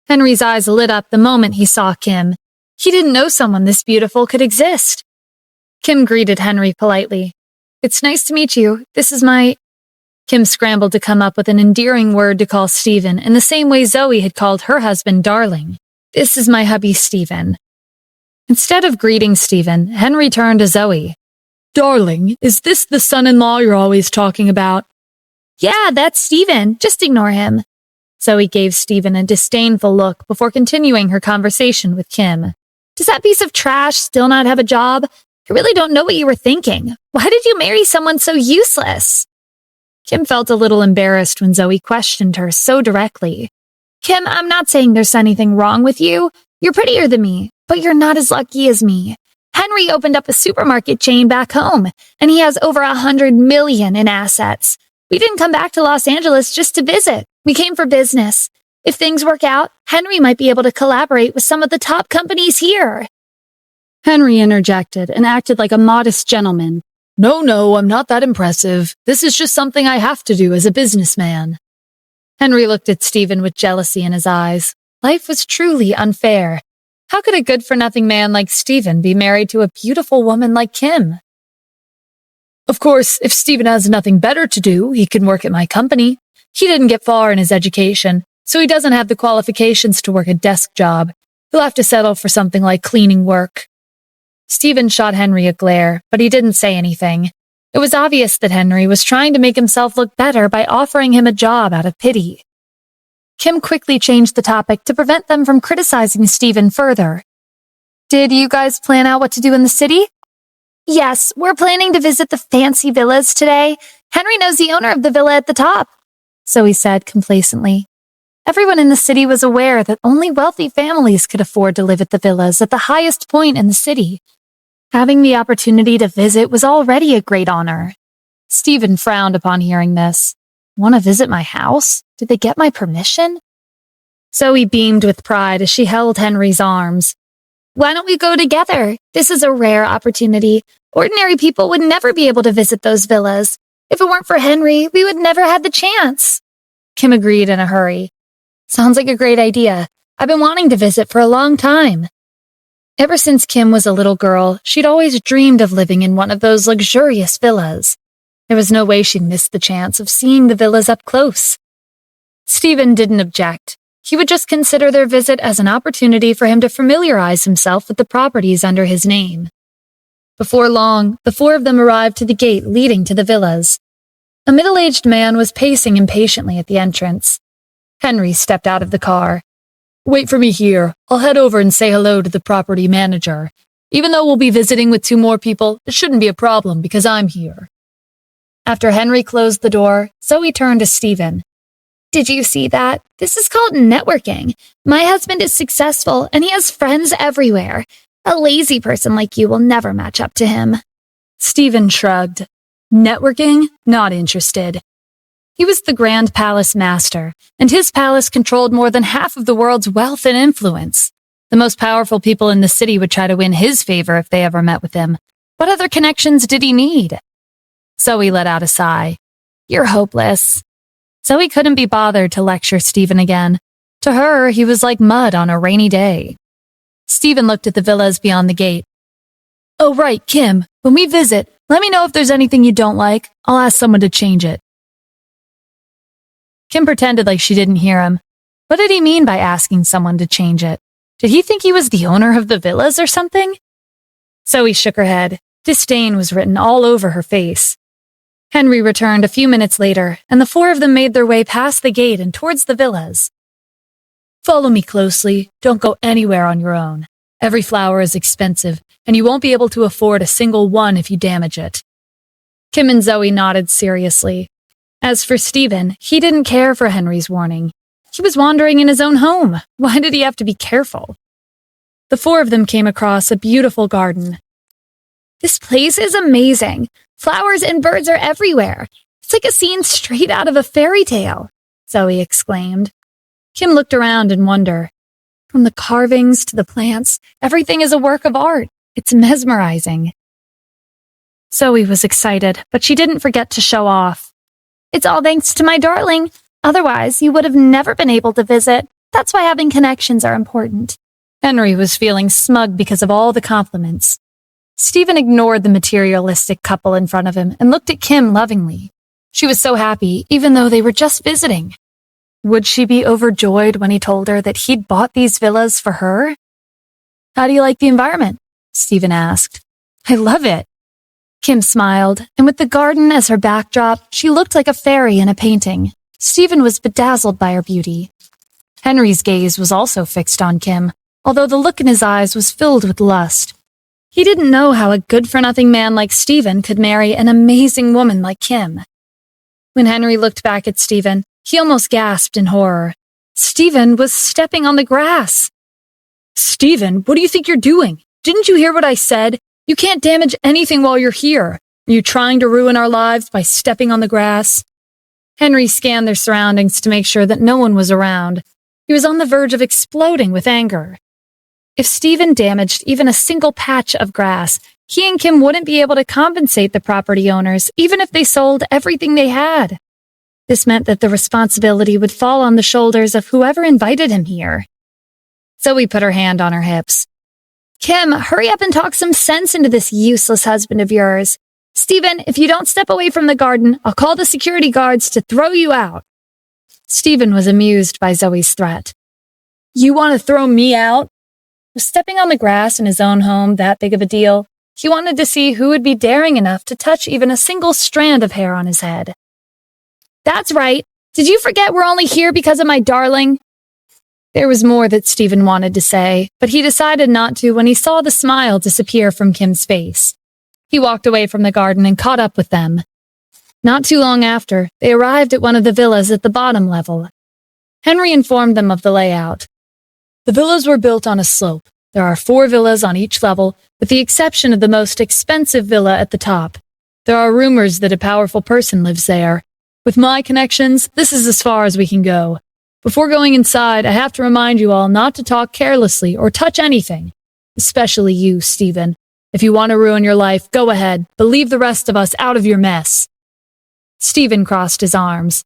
Henry's eyes lit up the moment he saw Kim. He didn't know someone this beautiful could exist. Kim greeted Henry politely. "It's nice to meet you. This is my—" Kim scrambled to come up with an endearing word to call Stephen in the same way Zoe had called her husband darling. "This is my hubby, Stephen." Instead of greeting Stephen, Henry turned to Zoe. "Darling, is this the son-in-law you're always talking about?" "Yeah, that's Stephen. Just ignore him." Zoe gave Stephen a disdainful look before continuing her conversation with Kim. "Does that piece of trash still not have a job? I really don't know what you were thinking. Why did you marry someone so useless?" Kim felt a little embarrassed when Zoe questioned her so directly. "Kim, I'm not saying there's anything wrong with you. You're prettier than me, but you're not as lucky as me. Henry opened up a supermarket chain back home, and he has over $100 million in assets. We didn't come back to Los Angeles just to visit. We came for business. If things work out, Henry might be able to collaborate with some of the top companies here." Henry interjected and acted like a modest gentleman. No, I'm not that impressive. This is just something I have to do as a businessman." Henry looked at Stephen with jealousy in his eyes. Life was truly unfair. How could a good-for-nothing man like Stephen be married to a beautiful woman like Kim? "Of course, if Stephen has nothing better to do, he can work at my company. He didn't get far in his education, so he doesn't have the qualifications to work a desk job. He'll have to settle for something like cleaning work." Stephen shot Henry a glare, but he didn't say anything. It was obvious that Henry was trying to make himself look better by offering him a job out of pity. Kim quickly changed the topic to prevent them from criticizing Stephen further. "Did you guys plan out what to do in the city?" "Yes, we're planning to visit the fancy villas today. Henry knows the owner of the villa at the top," Zoe said complacently. Everyone in the city was aware that only wealthy families could afford to live at the villas at the highest point in the city. Having the opportunity to visit was already a great honor. Stephen frowned upon hearing this. "Want to visit my house? Did they get my permission?" Zoe beamed with pride as she held Henry's arms. "Why don't we go together? This is a rare opportunity. Ordinary people would never be able to visit those villas. If it weren't for Henry, we would never had the chance." Kim agreed in a hurry. "Sounds like a great idea. I've been wanting to visit for a long time." Ever since Kim was a little girl, she'd always dreamed of living in one of those luxurious villas. There was no way she'd miss the chance of seeing the villas up close. Stephen didn't object. he would just consider their visit as an opportunity for him to familiarize himself with the properties under his name. Before long, the four of them arrived to the gate leading to the villas. A middle-aged man was pacing impatiently at the entrance. Henry stepped out of the car. "Wait for me here. I'll head over and say hello to the property manager. Even though we'll be visiting with two more people, it shouldn't be a problem because I'm here." After Henry closed the door, Zoe turned to Stephen. "Did you see that? This is called networking. My husband is successful and he has friends everywhere. A lazy person like you will never match up to him." Stephen shrugged. Networking? Not interested. He was the Grand Palace Master, and his palace controlled more than half of the world's wealth and influence. The most powerful people in the city would try to win his favor if they ever met with him. What other connections did he need? Zoe let out a sigh. "You're hopeless." Zoe couldn't be bothered to lecture Stephen again. To her, he was like mud on a rainy day. Stephen looked at the villas beyond the gate. "Oh, right, Kim. When we visit, let me know if there's anything you don't like. I'll ask someone to change it." Kim pretended like she didn't hear him. What did he mean by asking someone to change it? Did he think he was the owner of the villas or something? Zoe shook her head. Disdain was written all over her face. Henry returned a few minutes later, and the four of them made their way past the gate and towards the villas. "Follow me closely. Don't go anywhere on your own. Every flower is expensive, and you won't be able to afford a single one if you damage it." Kim and Zoe nodded seriously. As for Stephen, he didn't care for Henry's warning. He was wandering in his own home. Why did he have to be careful? The four of them came across a beautiful garden. "This place is amazing. Flowers and birds are everywhere. It's like a scene straight out of a fairy tale," Zoe exclaimed. Kim looked around in wonder. From the carvings to the plants, everything is a work of art. It's mesmerizing. Zoe was excited, but she didn't forget to show off. "It's all thanks to my darling. Otherwise, you would have never been able to visit. That's why having connections are important." Henry was feeling smug because of all the compliments. Stephen ignored the materialistic couple in front of him and looked at Kim lovingly. She was so happy, even though they were just visiting. Would she be overjoyed when he told her that he'd bought these villas for her? "How do you like the environment?" Stephen asked. "I love it." Kim smiled, and with the garden as her backdrop, she looked like a fairy in a painting. Stephen was bedazzled by her beauty. Henry's gaze was also fixed on Kim, although the look in his eyes was filled with lust. He didn't know how a good-for-nothing man like Stephen could marry an amazing woman like Kim. When Henry looked back at Stephen, he almost gasped in horror. Stephen was stepping on the grass. "Stephen, what do you think you're doing? Didn't you hear what I said? You can't damage anything while you're here. Are you trying to ruin our lives by stepping on the grass?" Henry scanned their surroundings to make sure that no one was around. He was on the verge of exploding with anger. If Stephen damaged even a single patch of grass, he and Kim wouldn't be able to compensate the property owners, even if they sold everything they had. This meant that the responsibility would fall on the shoulders of whoever invited him here. Zoe put her hand on her hips. "Kim, hurry up and talk some sense into this useless husband of yours. Stephen, if you don't step away from the garden, I'll call the security guards to throw you out." Stephen was amused by Zoe's threat. "You want to throw me out?" Was stepping on the grass in his own home that big of a deal? He wanted to see who would be daring enough to touch even a single strand of hair on his head. "That's right. Did you forget we're only here because of my darling?" There was more that Stephen wanted to say, but he decided not to when he saw the smile disappear from Kim's face. He walked away from the garden and caught up with them. Not too long after, they arrived at one of the villas at the bottom level. Henry informed them of the layout. The villas were built on a slope. There are 4 villas on each level, with the exception of the most expensive villa at the top. There are rumors that a powerful person lives there. With my connections, this is as far as we can go. Before going inside, I have to remind you all not to talk carelessly or touch anything. Especially you, Stephen. If you want to ruin your life, go ahead, but leave the rest of us out of your mess. Stephen crossed his arms.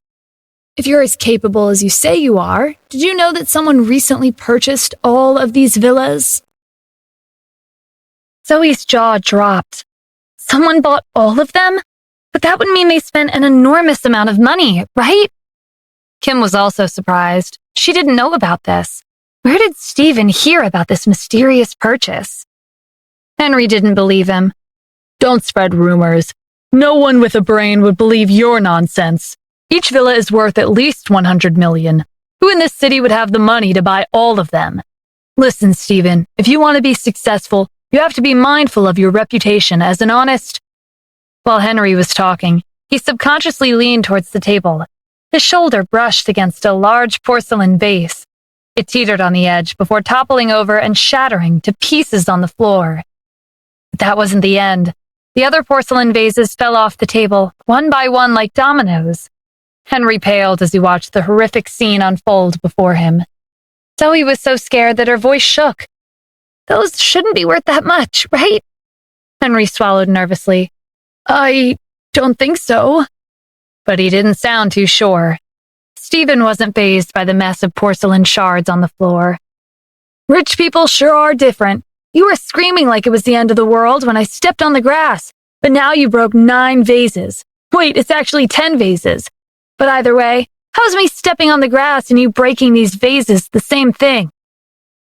If you're as capable as you say you are, did you know that someone recently purchased all of these villas? Zoe's jaw dropped. Someone bought all of them? But that would mean they spent an enormous amount of money, right? Kim was also surprised. She didn't know about this. Where did Stephen hear about this mysterious purchase? Henry didn't believe him. Don't spread rumors. No one with a brain would believe your nonsense. Each villa is worth at least 100 million. Who in this city would have the money to buy all of them? Listen, Stephen, if you want to be successful, you have to be mindful of your reputation as an honest... While Henry was talking, he subconsciously leaned towards the table. His shoulder brushed against a large porcelain vase. It teetered on the edge before toppling over and shattering to pieces on the floor. But that wasn't the end. The other porcelain vases fell off the table, one by one like dominoes. Henry paled as he watched the horrific scene unfold before him. Zoe was so scared that her voice shook. Those shouldn't be worth that much, right? Henry swallowed nervously. I don't think so. But he didn't sound too sure. Stephen wasn't fazed by the mess of porcelain shards on the floor. Rich people sure are different. You were screaming like it was the end of the world when I stepped on the grass, but now you broke 9 vases. Wait, it's actually 10 vases. But either way, how's me stepping on the grass and you breaking these vases the same thing?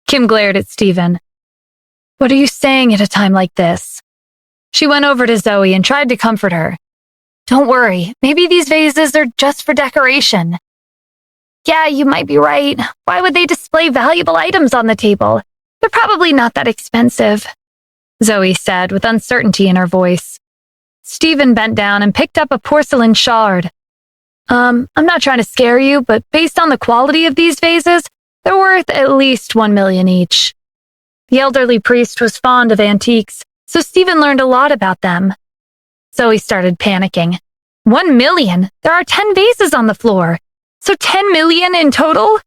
Kim glared at Stephen. What are you saying at a time like this? She went over to Zoe and tried to comfort her. Don't worry, maybe these vases are just for decoration. Yeah, you might be right. Why would they display valuable items on the table? They're probably not that expensive, Zoe said with uncertainty in her voice. Stephen bent down and picked up a porcelain shard. I'm not trying to scare you, but based on the quality of these vases, they're worth at least 1 million each. The elderly priest was fond of antiques, so Stephen learned a lot about them. Zoe started panicking. 1 million? There are 10 vases on the floor. So 10 million in total?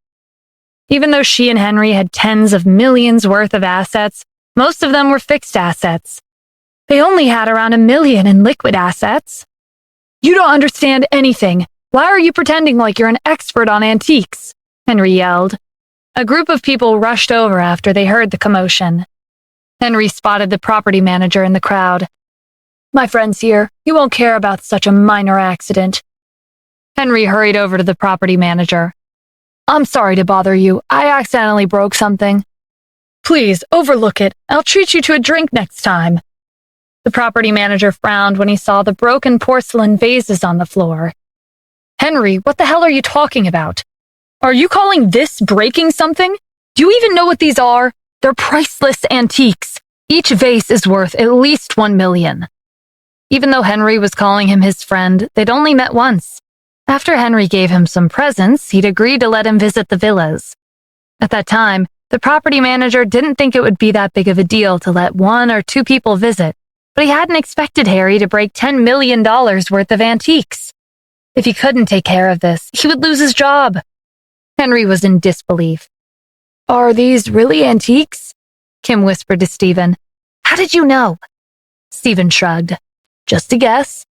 Even though she and Henry had tens of millions worth of assets, most of them were fixed assets. They only had around 1 million in liquid assets. You don't understand anything. Why are you pretending like you're an expert on antiques? Henry yelled. A group of people rushed over after they heard the commotion. Henry spotted the property manager in the crowd. My friend's here. He won't care about such a minor accident. Henry hurried over to the property manager. I'm sorry to bother you. I accidentally broke something. Please, overlook it. I'll treat you to a drink next time. The property manager frowned when he saw the broken porcelain vases on the floor. Henry, what the hell are you talking about? Are you calling this breaking something? Do you even know what these are? They're priceless antiques. Each vase is worth at least 1 million. Even though Henry was calling him his friend, they'd only met once. After Henry gave him some presents, he'd agreed to let him visit the villas. At that time, the property manager didn't think it would be that big of a deal to let 1 or 2 people visit, but he hadn't expected Harry to break $10 million worth of antiques. If he couldn't take care of this, he would lose his job. Henry was in disbelief. Are these really antiques? Kim whispered to Stephen. How did you know? Stephen shrugged. Just a guess.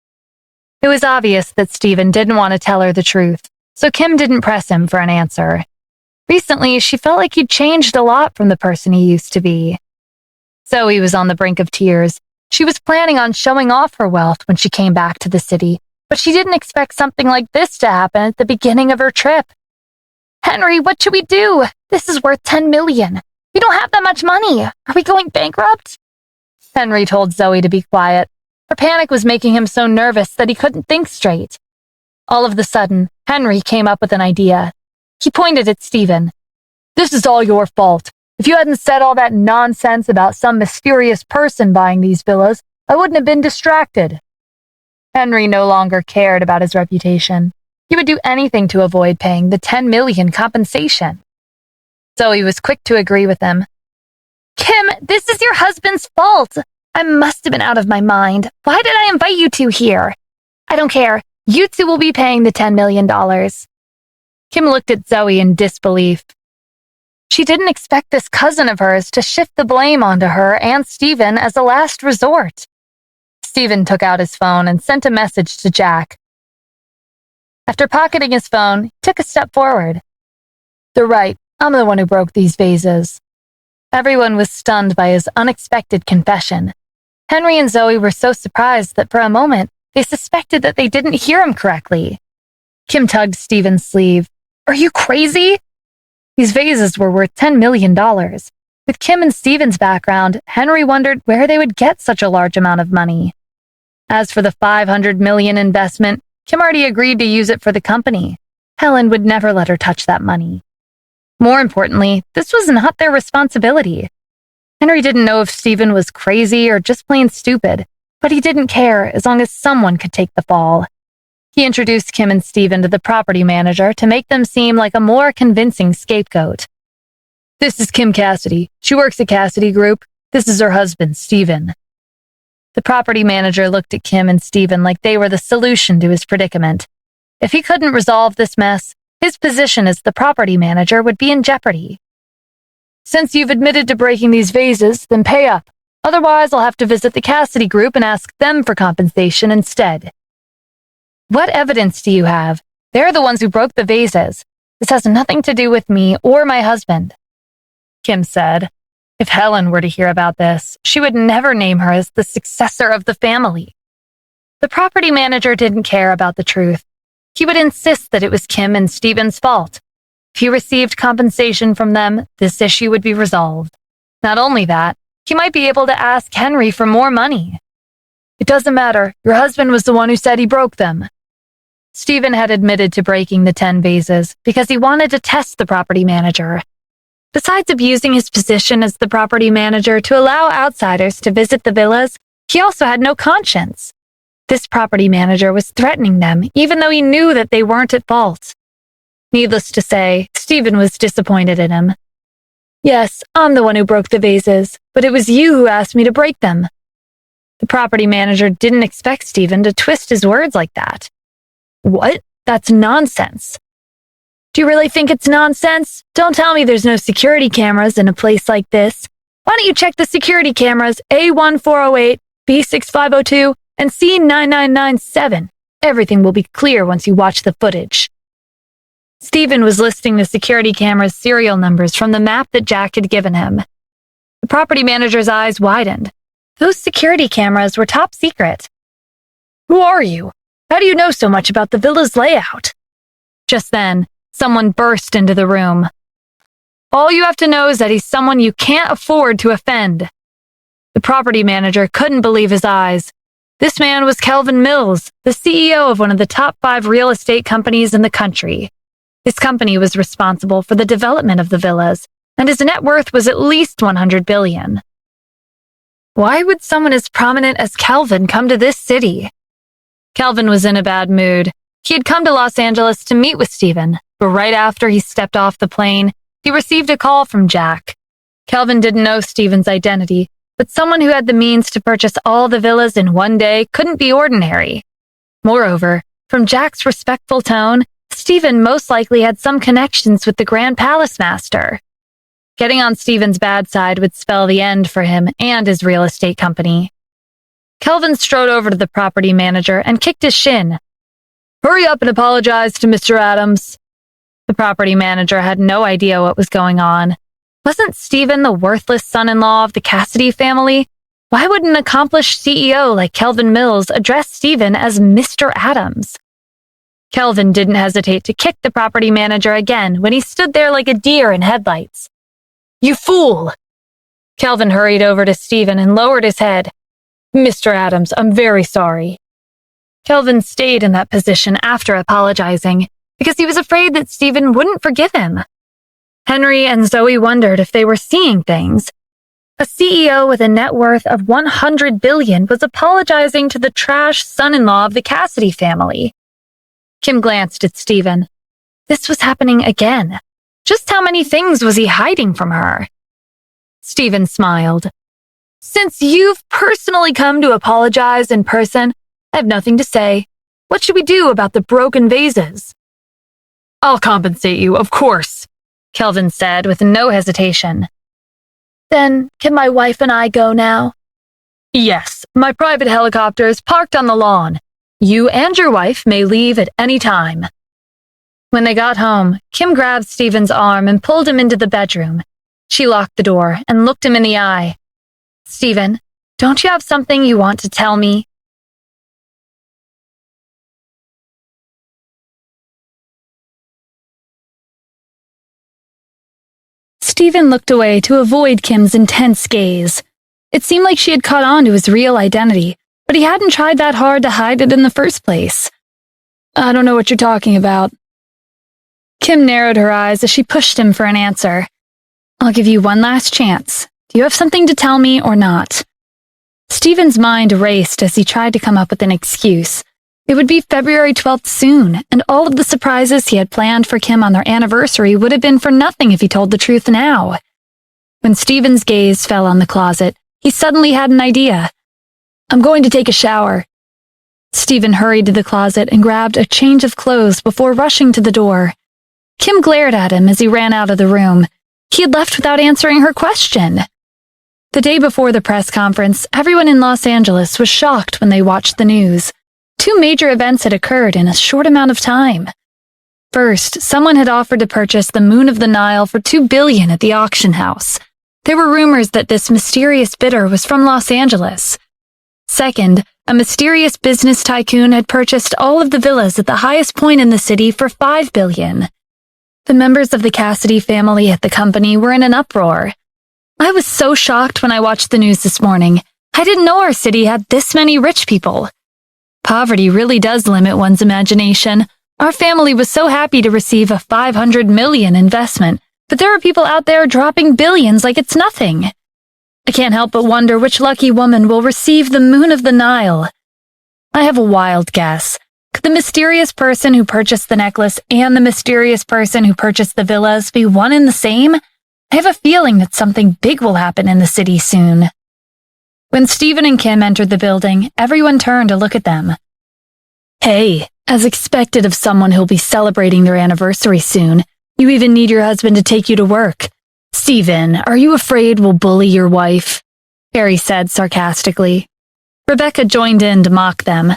It was obvious that Stephen didn't want to tell her the truth, so Kim didn't press him for an answer. Recently, she felt like he'd changed a lot from the person he used to be. Zoe was on the brink of tears. She was planning on showing off her wealth when she came back to the city, but she didn't expect something like this to happen at the beginning of her trip. Henry, what should we do? This is worth 10 million. We don't have that much money. Are we going bankrupt? Henry told Zoe to be quiet. Her panic was making him so nervous that he couldn't think straight. All of a sudden, Henry came up with an idea. He pointed at Stephen. This is all your fault. If you hadn't said all that nonsense about some mysterious person buying these villas, I wouldn't have been distracted. Henry no longer cared about his reputation. He would do anything to avoid paying the 10 million compensation. Zoe was quick to agree with him. Kim, this is your husband's fault. I must have been out of my mind. Why did I invite you two here? I don't care. You two will be paying the $10 million. Kim looked at Zoe in disbelief. She didn't expect this cousin of hers to shift the blame onto her and Stephen as a last resort. Stephen took out his phone and sent a message to Jack. After pocketing his phone, he took a step forward. They're right. I'm the one who broke these vases. Everyone was stunned by his unexpected confession. Henry and Zoe were so surprised that for a moment, they suspected that they didn't hear him correctly. Kim tugged Stephen's sleeve. Are you crazy? These vases were worth $10 million. With Kim and Steven's background, Henry wondered where they would get such a large amount of money. As for the $500 million investment, Kim already agreed to use it for the company. Helen would never let her touch that money. More importantly, this was not their responsibility. Henry didn't know if Stephen was crazy or just plain stupid, but he didn't care as long as someone could take the fall. He introduced Kim and Stephen to the property manager to make them seem like a more convincing scapegoat. This is Kim Cassidy. She works at Cassidy Group. This is her husband, Stephen. The property manager looked at Kim and Stephen like they were the solution to his predicament. If he couldn't resolve this mess, his position as the property manager would be in jeopardy. Since you've admitted to breaking these vases, then pay up. Otherwise, I'll have to visit the Cassidy Group and ask them for compensation instead. What evidence do you have? They're the ones who broke the vases. This has nothing to do with me or my husband. Kim said. If Helen were to hear about this, she would never name her as the successor of the family. The property manager didn't care about the truth. He would insist that it was Kim and Stephen's fault. If he received compensation from them, this issue would be resolved. Not only that, he might be able to ask Henry for more money. It doesn't matter. Your husband was the one who said he broke them. Stephen had admitted to breaking the 10 vases because he wanted to test the property manager. Besides abusing his position as the property manager to allow outsiders to visit the villas, he also had no conscience. This property manager was threatening them, even though he knew that they weren't at fault. Needless to say, Stephen was disappointed in him. Yes, I'm the one who broke the vases, but it was you who asked me to break them. The property manager didn't expect Stephen to twist his words like that. What? That's nonsense. Do you really think it's nonsense? Don't tell me there's no security cameras in a place like this. Why don't you check the security cameras A1408, B6502, and C9997? Everything will be clear once you watch the footage. Stephen was listing the security camera's serial numbers from the map that Jack had given him. The property manager's eyes widened. Those security cameras were top secret. Who are you? How do you know so much about the villa's layout? Just then, someone burst into the room. All you have to know is that he's someone you can't afford to offend. The property manager couldn't believe his eyes. This man was Kelvin Mills, the CEO of one of the top 5 real estate companies in the country. His company was responsible for the development of the villas, and his net worth was at least $100 billion. Why would someone as prominent as Kelvin come to this city? Kelvin was in a bad mood. He had come to Los Angeles to meet with Stephen, but right after he stepped off the plane, he received a call from Jack. Kelvin didn't know Stephen's identity, but someone who had the means to purchase all the villas in one day couldn't be ordinary. Moreover, from Jack's respectful tone, Stephen most likely had some connections with the Grand Palace Master. Getting on Stephen's bad side would spell the end for him and his real estate company. Kelvin strode over to the property manager and kicked his shin. Hurry up and apologize to Mr. Adams. The property manager had no idea what was going on. Wasn't Stephen the worthless son-in-law of the Cassidy family? Why would an accomplished CEO like Kelvin Mills address Stephen as Mr. Adams? Kelvin didn't hesitate to kick the property manager again when he stood there like a deer in headlights. You fool! Kelvin hurried over to Stephen and lowered his head. Mr. Adams, I'm very sorry. Kelvin stayed in that position after apologizing because he was afraid that Stephen wouldn't forgive him. Henry and Zoe wondered if they were seeing things. A CEO with a net worth of $100 billion was apologizing to the trash son-in-law of the Cassidy family. Kim glanced at Stephen. This was happening again. Just how many things was he hiding from her? Stephen smiled. Since you've personally come to apologize in person, I have nothing to say. What should we do about the broken vases? I'll compensate you, of course, Kelvin said with no hesitation. Then, can my wife and I go now? Yes, my private helicopter is parked on the lawn. You and your wife may leave at any time. When they got home, Kim grabbed Stephen's arm and pulled him into the bedroom. She locked the door and looked him in the eye. Stephen, don't you have something you want to tell me? Stephen looked away to avoid Kim's intense gaze. It seemed like she had caught on to his real identity, but he hadn't tried that hard to hide it in the first place. I don't know what you're talking about. Kim narrowed her eyes as she pushed him for an answer. I'll give you one last chance. Do you have something to tell me or not? Stephen's mind raced as he tried to come up with an excuse. It would be February 12th soon, and all of the surprises he had planned for Kim on their anniversary would have been for nothing if he told the truth now. When Stephen's gaze fell on the closet, he suddenly had an idea. I'm going to take a shower. Stephen hurried to the closet and grabbed a change of clothes before rushing to the door. Kim glared at him as he ran out of the room. He had left without answering her question. The day before the press conference, everyone in Los Angeles was shocked when they watched the news. 2 major events had occurred in a short amount of time. First, someone had offered to purchase the Moon of the Nile for $2 billion at the auction house. There were rumors that this mysterious bidder was from Los Angeles. Second, a mysterious business tycoon had purchased all of the villas at the highest point in the city for $5 billion. The members of the Cassidy family at the company were in an uproar. I was so shocked when I watched the news this morning. I didn't know our city had this many rich people. Poverty really does limit one's imagination. Our family was so happy to receive a $500 million investment, but there are people out there dropping billions like it's nothing. I can't help but wonder which lucky woman will receive the Moon of the Nile. I have a wild guess. Could the mysterious person who purchased the necklace and the mysterious person who purchased the villas be one and the same? I have a feeling that something big will happen in the city soon. When Stephen and Kim entered the building, everyone turned to look at them. Hey, as expected of someone who'll be celebrating their anniversary soon, you even need your husband to take you to work. Stephen, are you afraid we'll bully your wife? Harry said sarcastically. Rebecca joined in to mock them.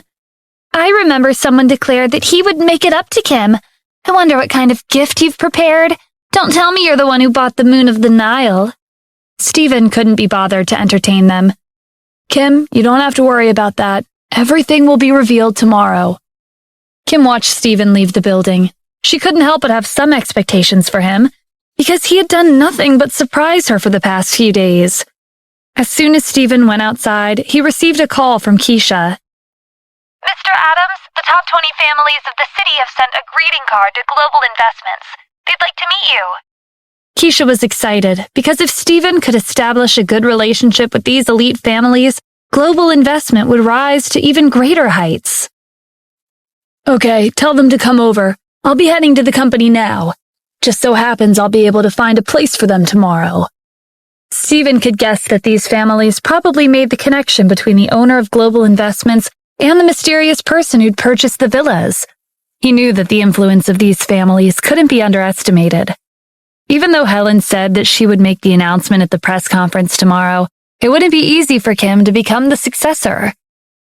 I remember someone declared that he would make it up to Kim. I wonder what kind of gift you've prepared. Don't tell me you're the one who bought the Moon of the Nile. Stephen couldn't be bothered to entertain them. Kim, you don't have to worry about that. Everything will be revealed tomorrow. Kim watched Stephen leave the building. She couldn't help but have some expectations for him, because he had done nothing but surprise her for the past few days. As soon as Stephen went outside, he received a call from Keisha. Mr. Adams, the top 20 families of the city have sent a greeting card to Global Investments. They'd like to meet you. Keisha was excited, because if Stephen could establish a good relationship with these elite families, Global Investment would rise to even greater heights. Okay, tell them to come over. I'll be heading to the company now. Just so happens I'll be able to find a place for them tomorrow. Stephen could guess that these families probably made the connection between the owner of Global Investments and the mysterious person who'd purchased the villas. He knew that the influence of these families couldn't be underestimated. Even though Helen said that she would make the announcement at the press conference tomorrow, it wouldn't be easy for Kim to become the successor.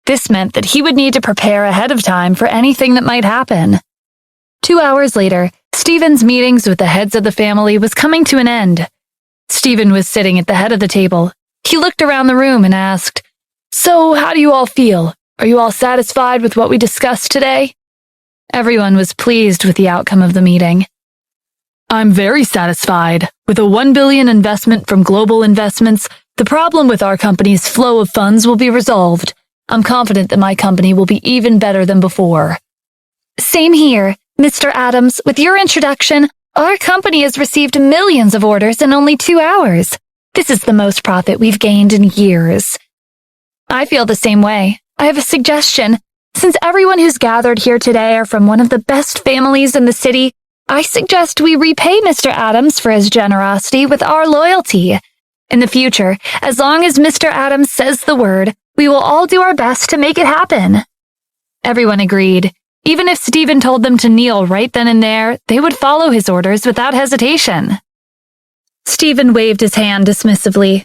This meant that he would need to prepare ahead of time for anything that might happen. 2 hours later, Stephen's meetings with the heads of the family was coming to an end. Stephen was sitting at the head of the table. He looked around the room and asked, So, how do you all feel? Are you all satisfied with what we discussed today? Everyone was pleased with the outcome of the meeting. I'm very satisfied. With a $1 billion investment from Global Investments, the problem with our company's flow of funds will be resolved. I'm confident that my company will be even better than before. Same here. Mr. Adams, with your introduction, our company has received millions of orders in only 2 hours. This is the most profit we've gained in years. I feel the same way. I have a suggestion. Since everyone who's gathered here today are from one of the best families in the city, I suggest we repay Mr. Adams for his generosity with our loyalty. In the future, as long as Mr. Adams says the word, we will all do our best to make it happen. Everyone agreed. Even if Stephen told them to kneel right then and there, they would follow his orders without hesitation. Stephen waved his hand dismissively.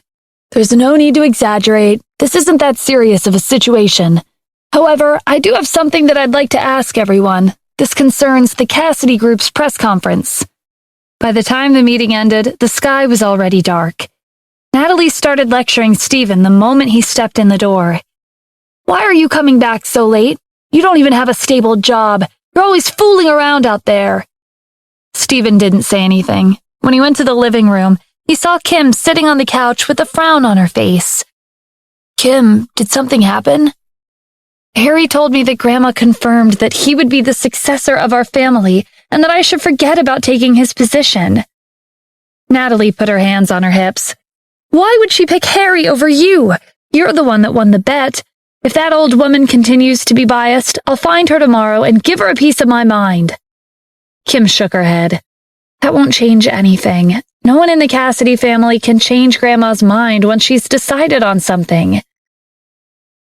There's no need to exaggerate. This isn't that serious of a situation. However, I do have something that I'd like to ask everyone. This concerns the Cassidy Group's press conference. By the time the meeting ended, the sky was already dark. Natalie started lecturing Stephen the moment he stepped in the door. Why are you coming back so late? You don't even have a stable job. You're always fooling around out there. Stephen didn't say anything. When he went to the living room, he saw Kim sitting on the couch with a frown on her face. Kim, did something happen? Harry told me that Grandma confirmed that he would be the successor of our family and that I should forget about taking his position. Natalie put her hands on her hips. Why would she pick Harry over you? You're the one that won the bet. If that old woman continues to be biased, I'll find her tomorrow and give her a piece of my mind. Kim shook her head. That won't change anything. No one in the Cassidy family can change Grandma's mind once she's decided on something.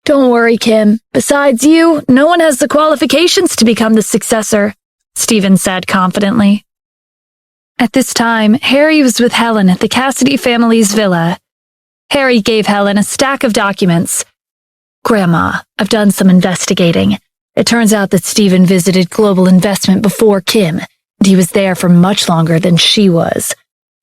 Don't worry, Kim. Besides you, no one has the qualifications to become the successor, Stephen said confidently. At this time, Harry was with Helen at the Cassidy family's villa. Harry gave Helen a stack of documents. Grandma, I've done some investigating. It turns out that Stephen visited Global Investment before Kim, and he was there for much longer than she was.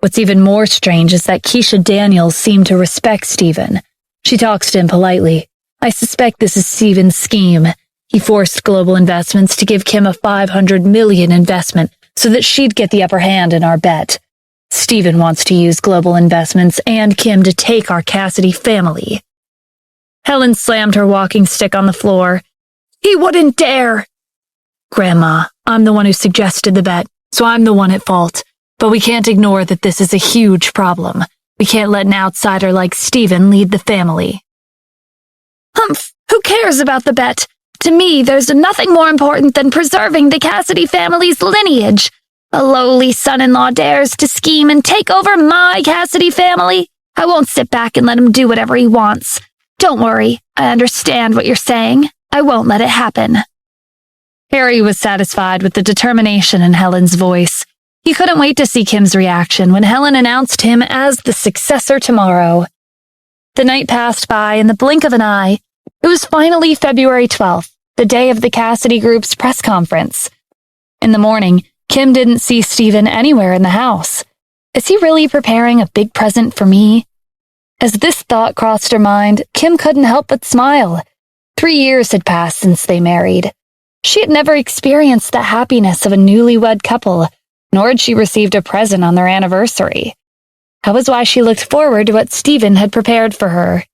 What's even more strange is that Keisha Daniels seemed to respect Stephen. She talks to him politely. I suspect this is Stephen's scheme. He forced Global Investments to give Kim a $500 million investment so that she'd get the upper hand in our bet. Stephen wants to use Global Investments and Kim to take our Cassidy family. Helen slammed her walking stick on the floor. He wouldn't dare! Grandma, I'm the one who suggested the bet, so I'm the one at fault. But we can't ignore that this is a huge problem. We can't let an outsider like Stephen lead the family. Humph! Who cares about the bet? To me, there's nothing more important than preserving the Cassidy family's lineage. A lowly son-in-law dares to scheme and take over my Cassidy family. I won't sit back and let him do whatever he wants. Don't worry, I understand what you're saying. I won't let it happen. Harry was satisfied with the determination in Helen's voice. He couldn't wait to see Kim's reaction when Helen announced him as the successor tomorrow. The night passed by in the blink of an eye. It was finally February 12th, the day of the Cassidy Group's press conference. In the morning, Kim didn't see Stephen anywhere in the house. Is he really preparing a big present for me? As this thought crossed her mind, Kim couldn't help but smile. 3 years had passed since they married. She had never experienced the happiness of a newlywed couple, nor had she received a present on their anniversary. That was why she looked forward to what Stephen had prepared for her.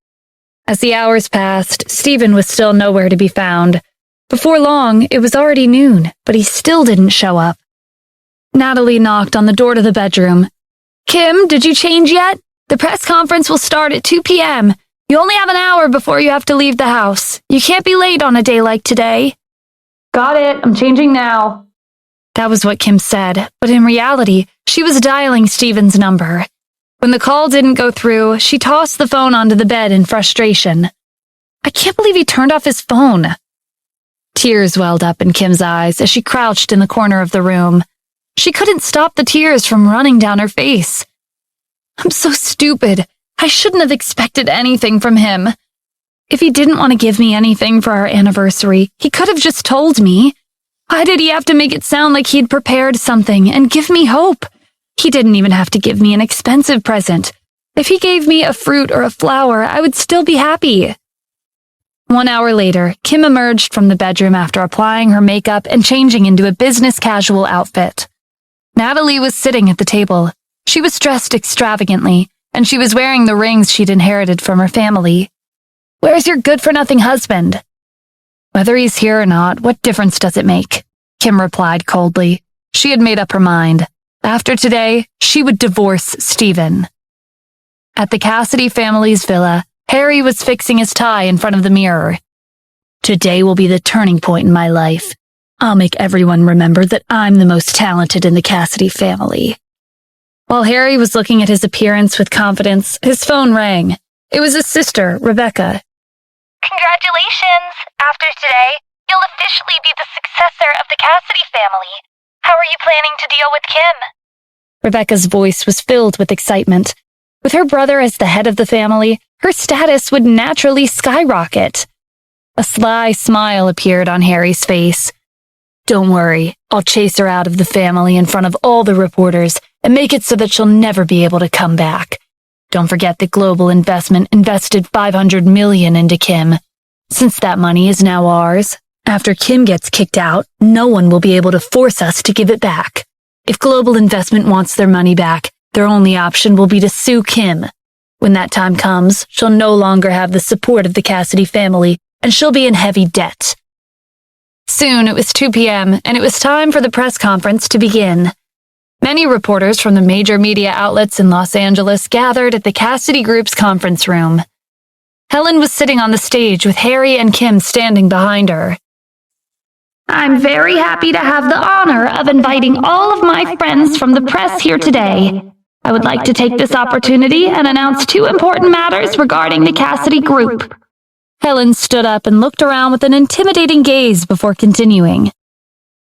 As the hours passed, Stephen was still nowhere to be found. Before long, it was already noon, but he still didn't show up. Natalie knocked on the door to the bedroom. Kim, did you change yet? The press conference will start at 2 p.m. You only have an hour before you have to leave the house. You can't be late on a day like today. Got it, I'm changing now. That was what Kim said, but in reality, she was dialing Stephen's number. When the call didn't go through, she tossed the phone onto the bed in frustration. I can't believe he turned off his phone. Tears welled up in Kim's eyes as she crouched in the corner of the room. She couldn't stop the tears from running down her face. I'm so stupid. I shouldn't have expected anything from him. If he didn't want to give me anything for our anniversary, he could have just told me. Why did he have to make it sound like he'd prepared something and give me hope? He didn't even have to give me an expensive present. If he gave me a fruit or a flower, I would still be happy. 1 hour later, Kim emerged from the bedroom after applying her makeup and changing into a business casual outfit. Natalie was sitting at the table. She was dressed extravagantly, and she was wearing the rings she'd inherited from her family. Where's your good-for-nothing husband? Whether he's here or not, what difference does it make? Kim replied coldly. She had made up her mind. After today, she would divorce Stephen. At the Cassidy family's villa, Harry was fixing his tie in front of the mirror. Today will be the turning point in my life. I'll make everyone remember that I'm the most talented in the Cassidy family. While Harry was looking at his appearance with confidence, his phone rang. It was his sister, Rebecca. Congratulations! After today, you'll officially be the successor of the Cassidy family. How are you planning to deal with Kim? Rebecca's voice was filled with excitement. With her brother as the head of the family, her status would naturally skyrocket. A sly smile appeared on Harry's face. Don't worry, I'll chase her out of the family in front of all the reporters and make it so that she'll never be able to come back. Don't forget that Global Investment invested $500 million into Kim. Since that money is now ours, after Kim gets kicked out, no one will be able to force us to give it back. If Global Investment wants their money back, Their only option will be to sue Kim. When that time comes, she'll no longer have the support of the Cassidy family, and she'll be in heavy debt. Soon it was 2 p.m., and it was time for the press conference to begin. Many reporters from the major media outlets in Los Angeles gathered at the Cassidy Group's conference room. Helen was sitting on the stage with Harry and Kim standing behind her. I'm very happy to have the honor of inviting all of my friends from the press here today. I would like to take this opportunity and announce 2 important matters regarding the Cassidy Group. Helen stood up and looked around with an intimidating gaze before continuing.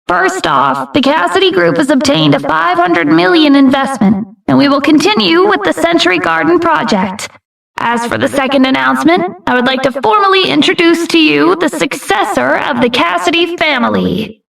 First off, the Cassidy Group has obtained a $500 million investment, and we will continue with the Century Garden project. As for the second announcement, I would like to formally introduce to you the successor of the Cassidy family.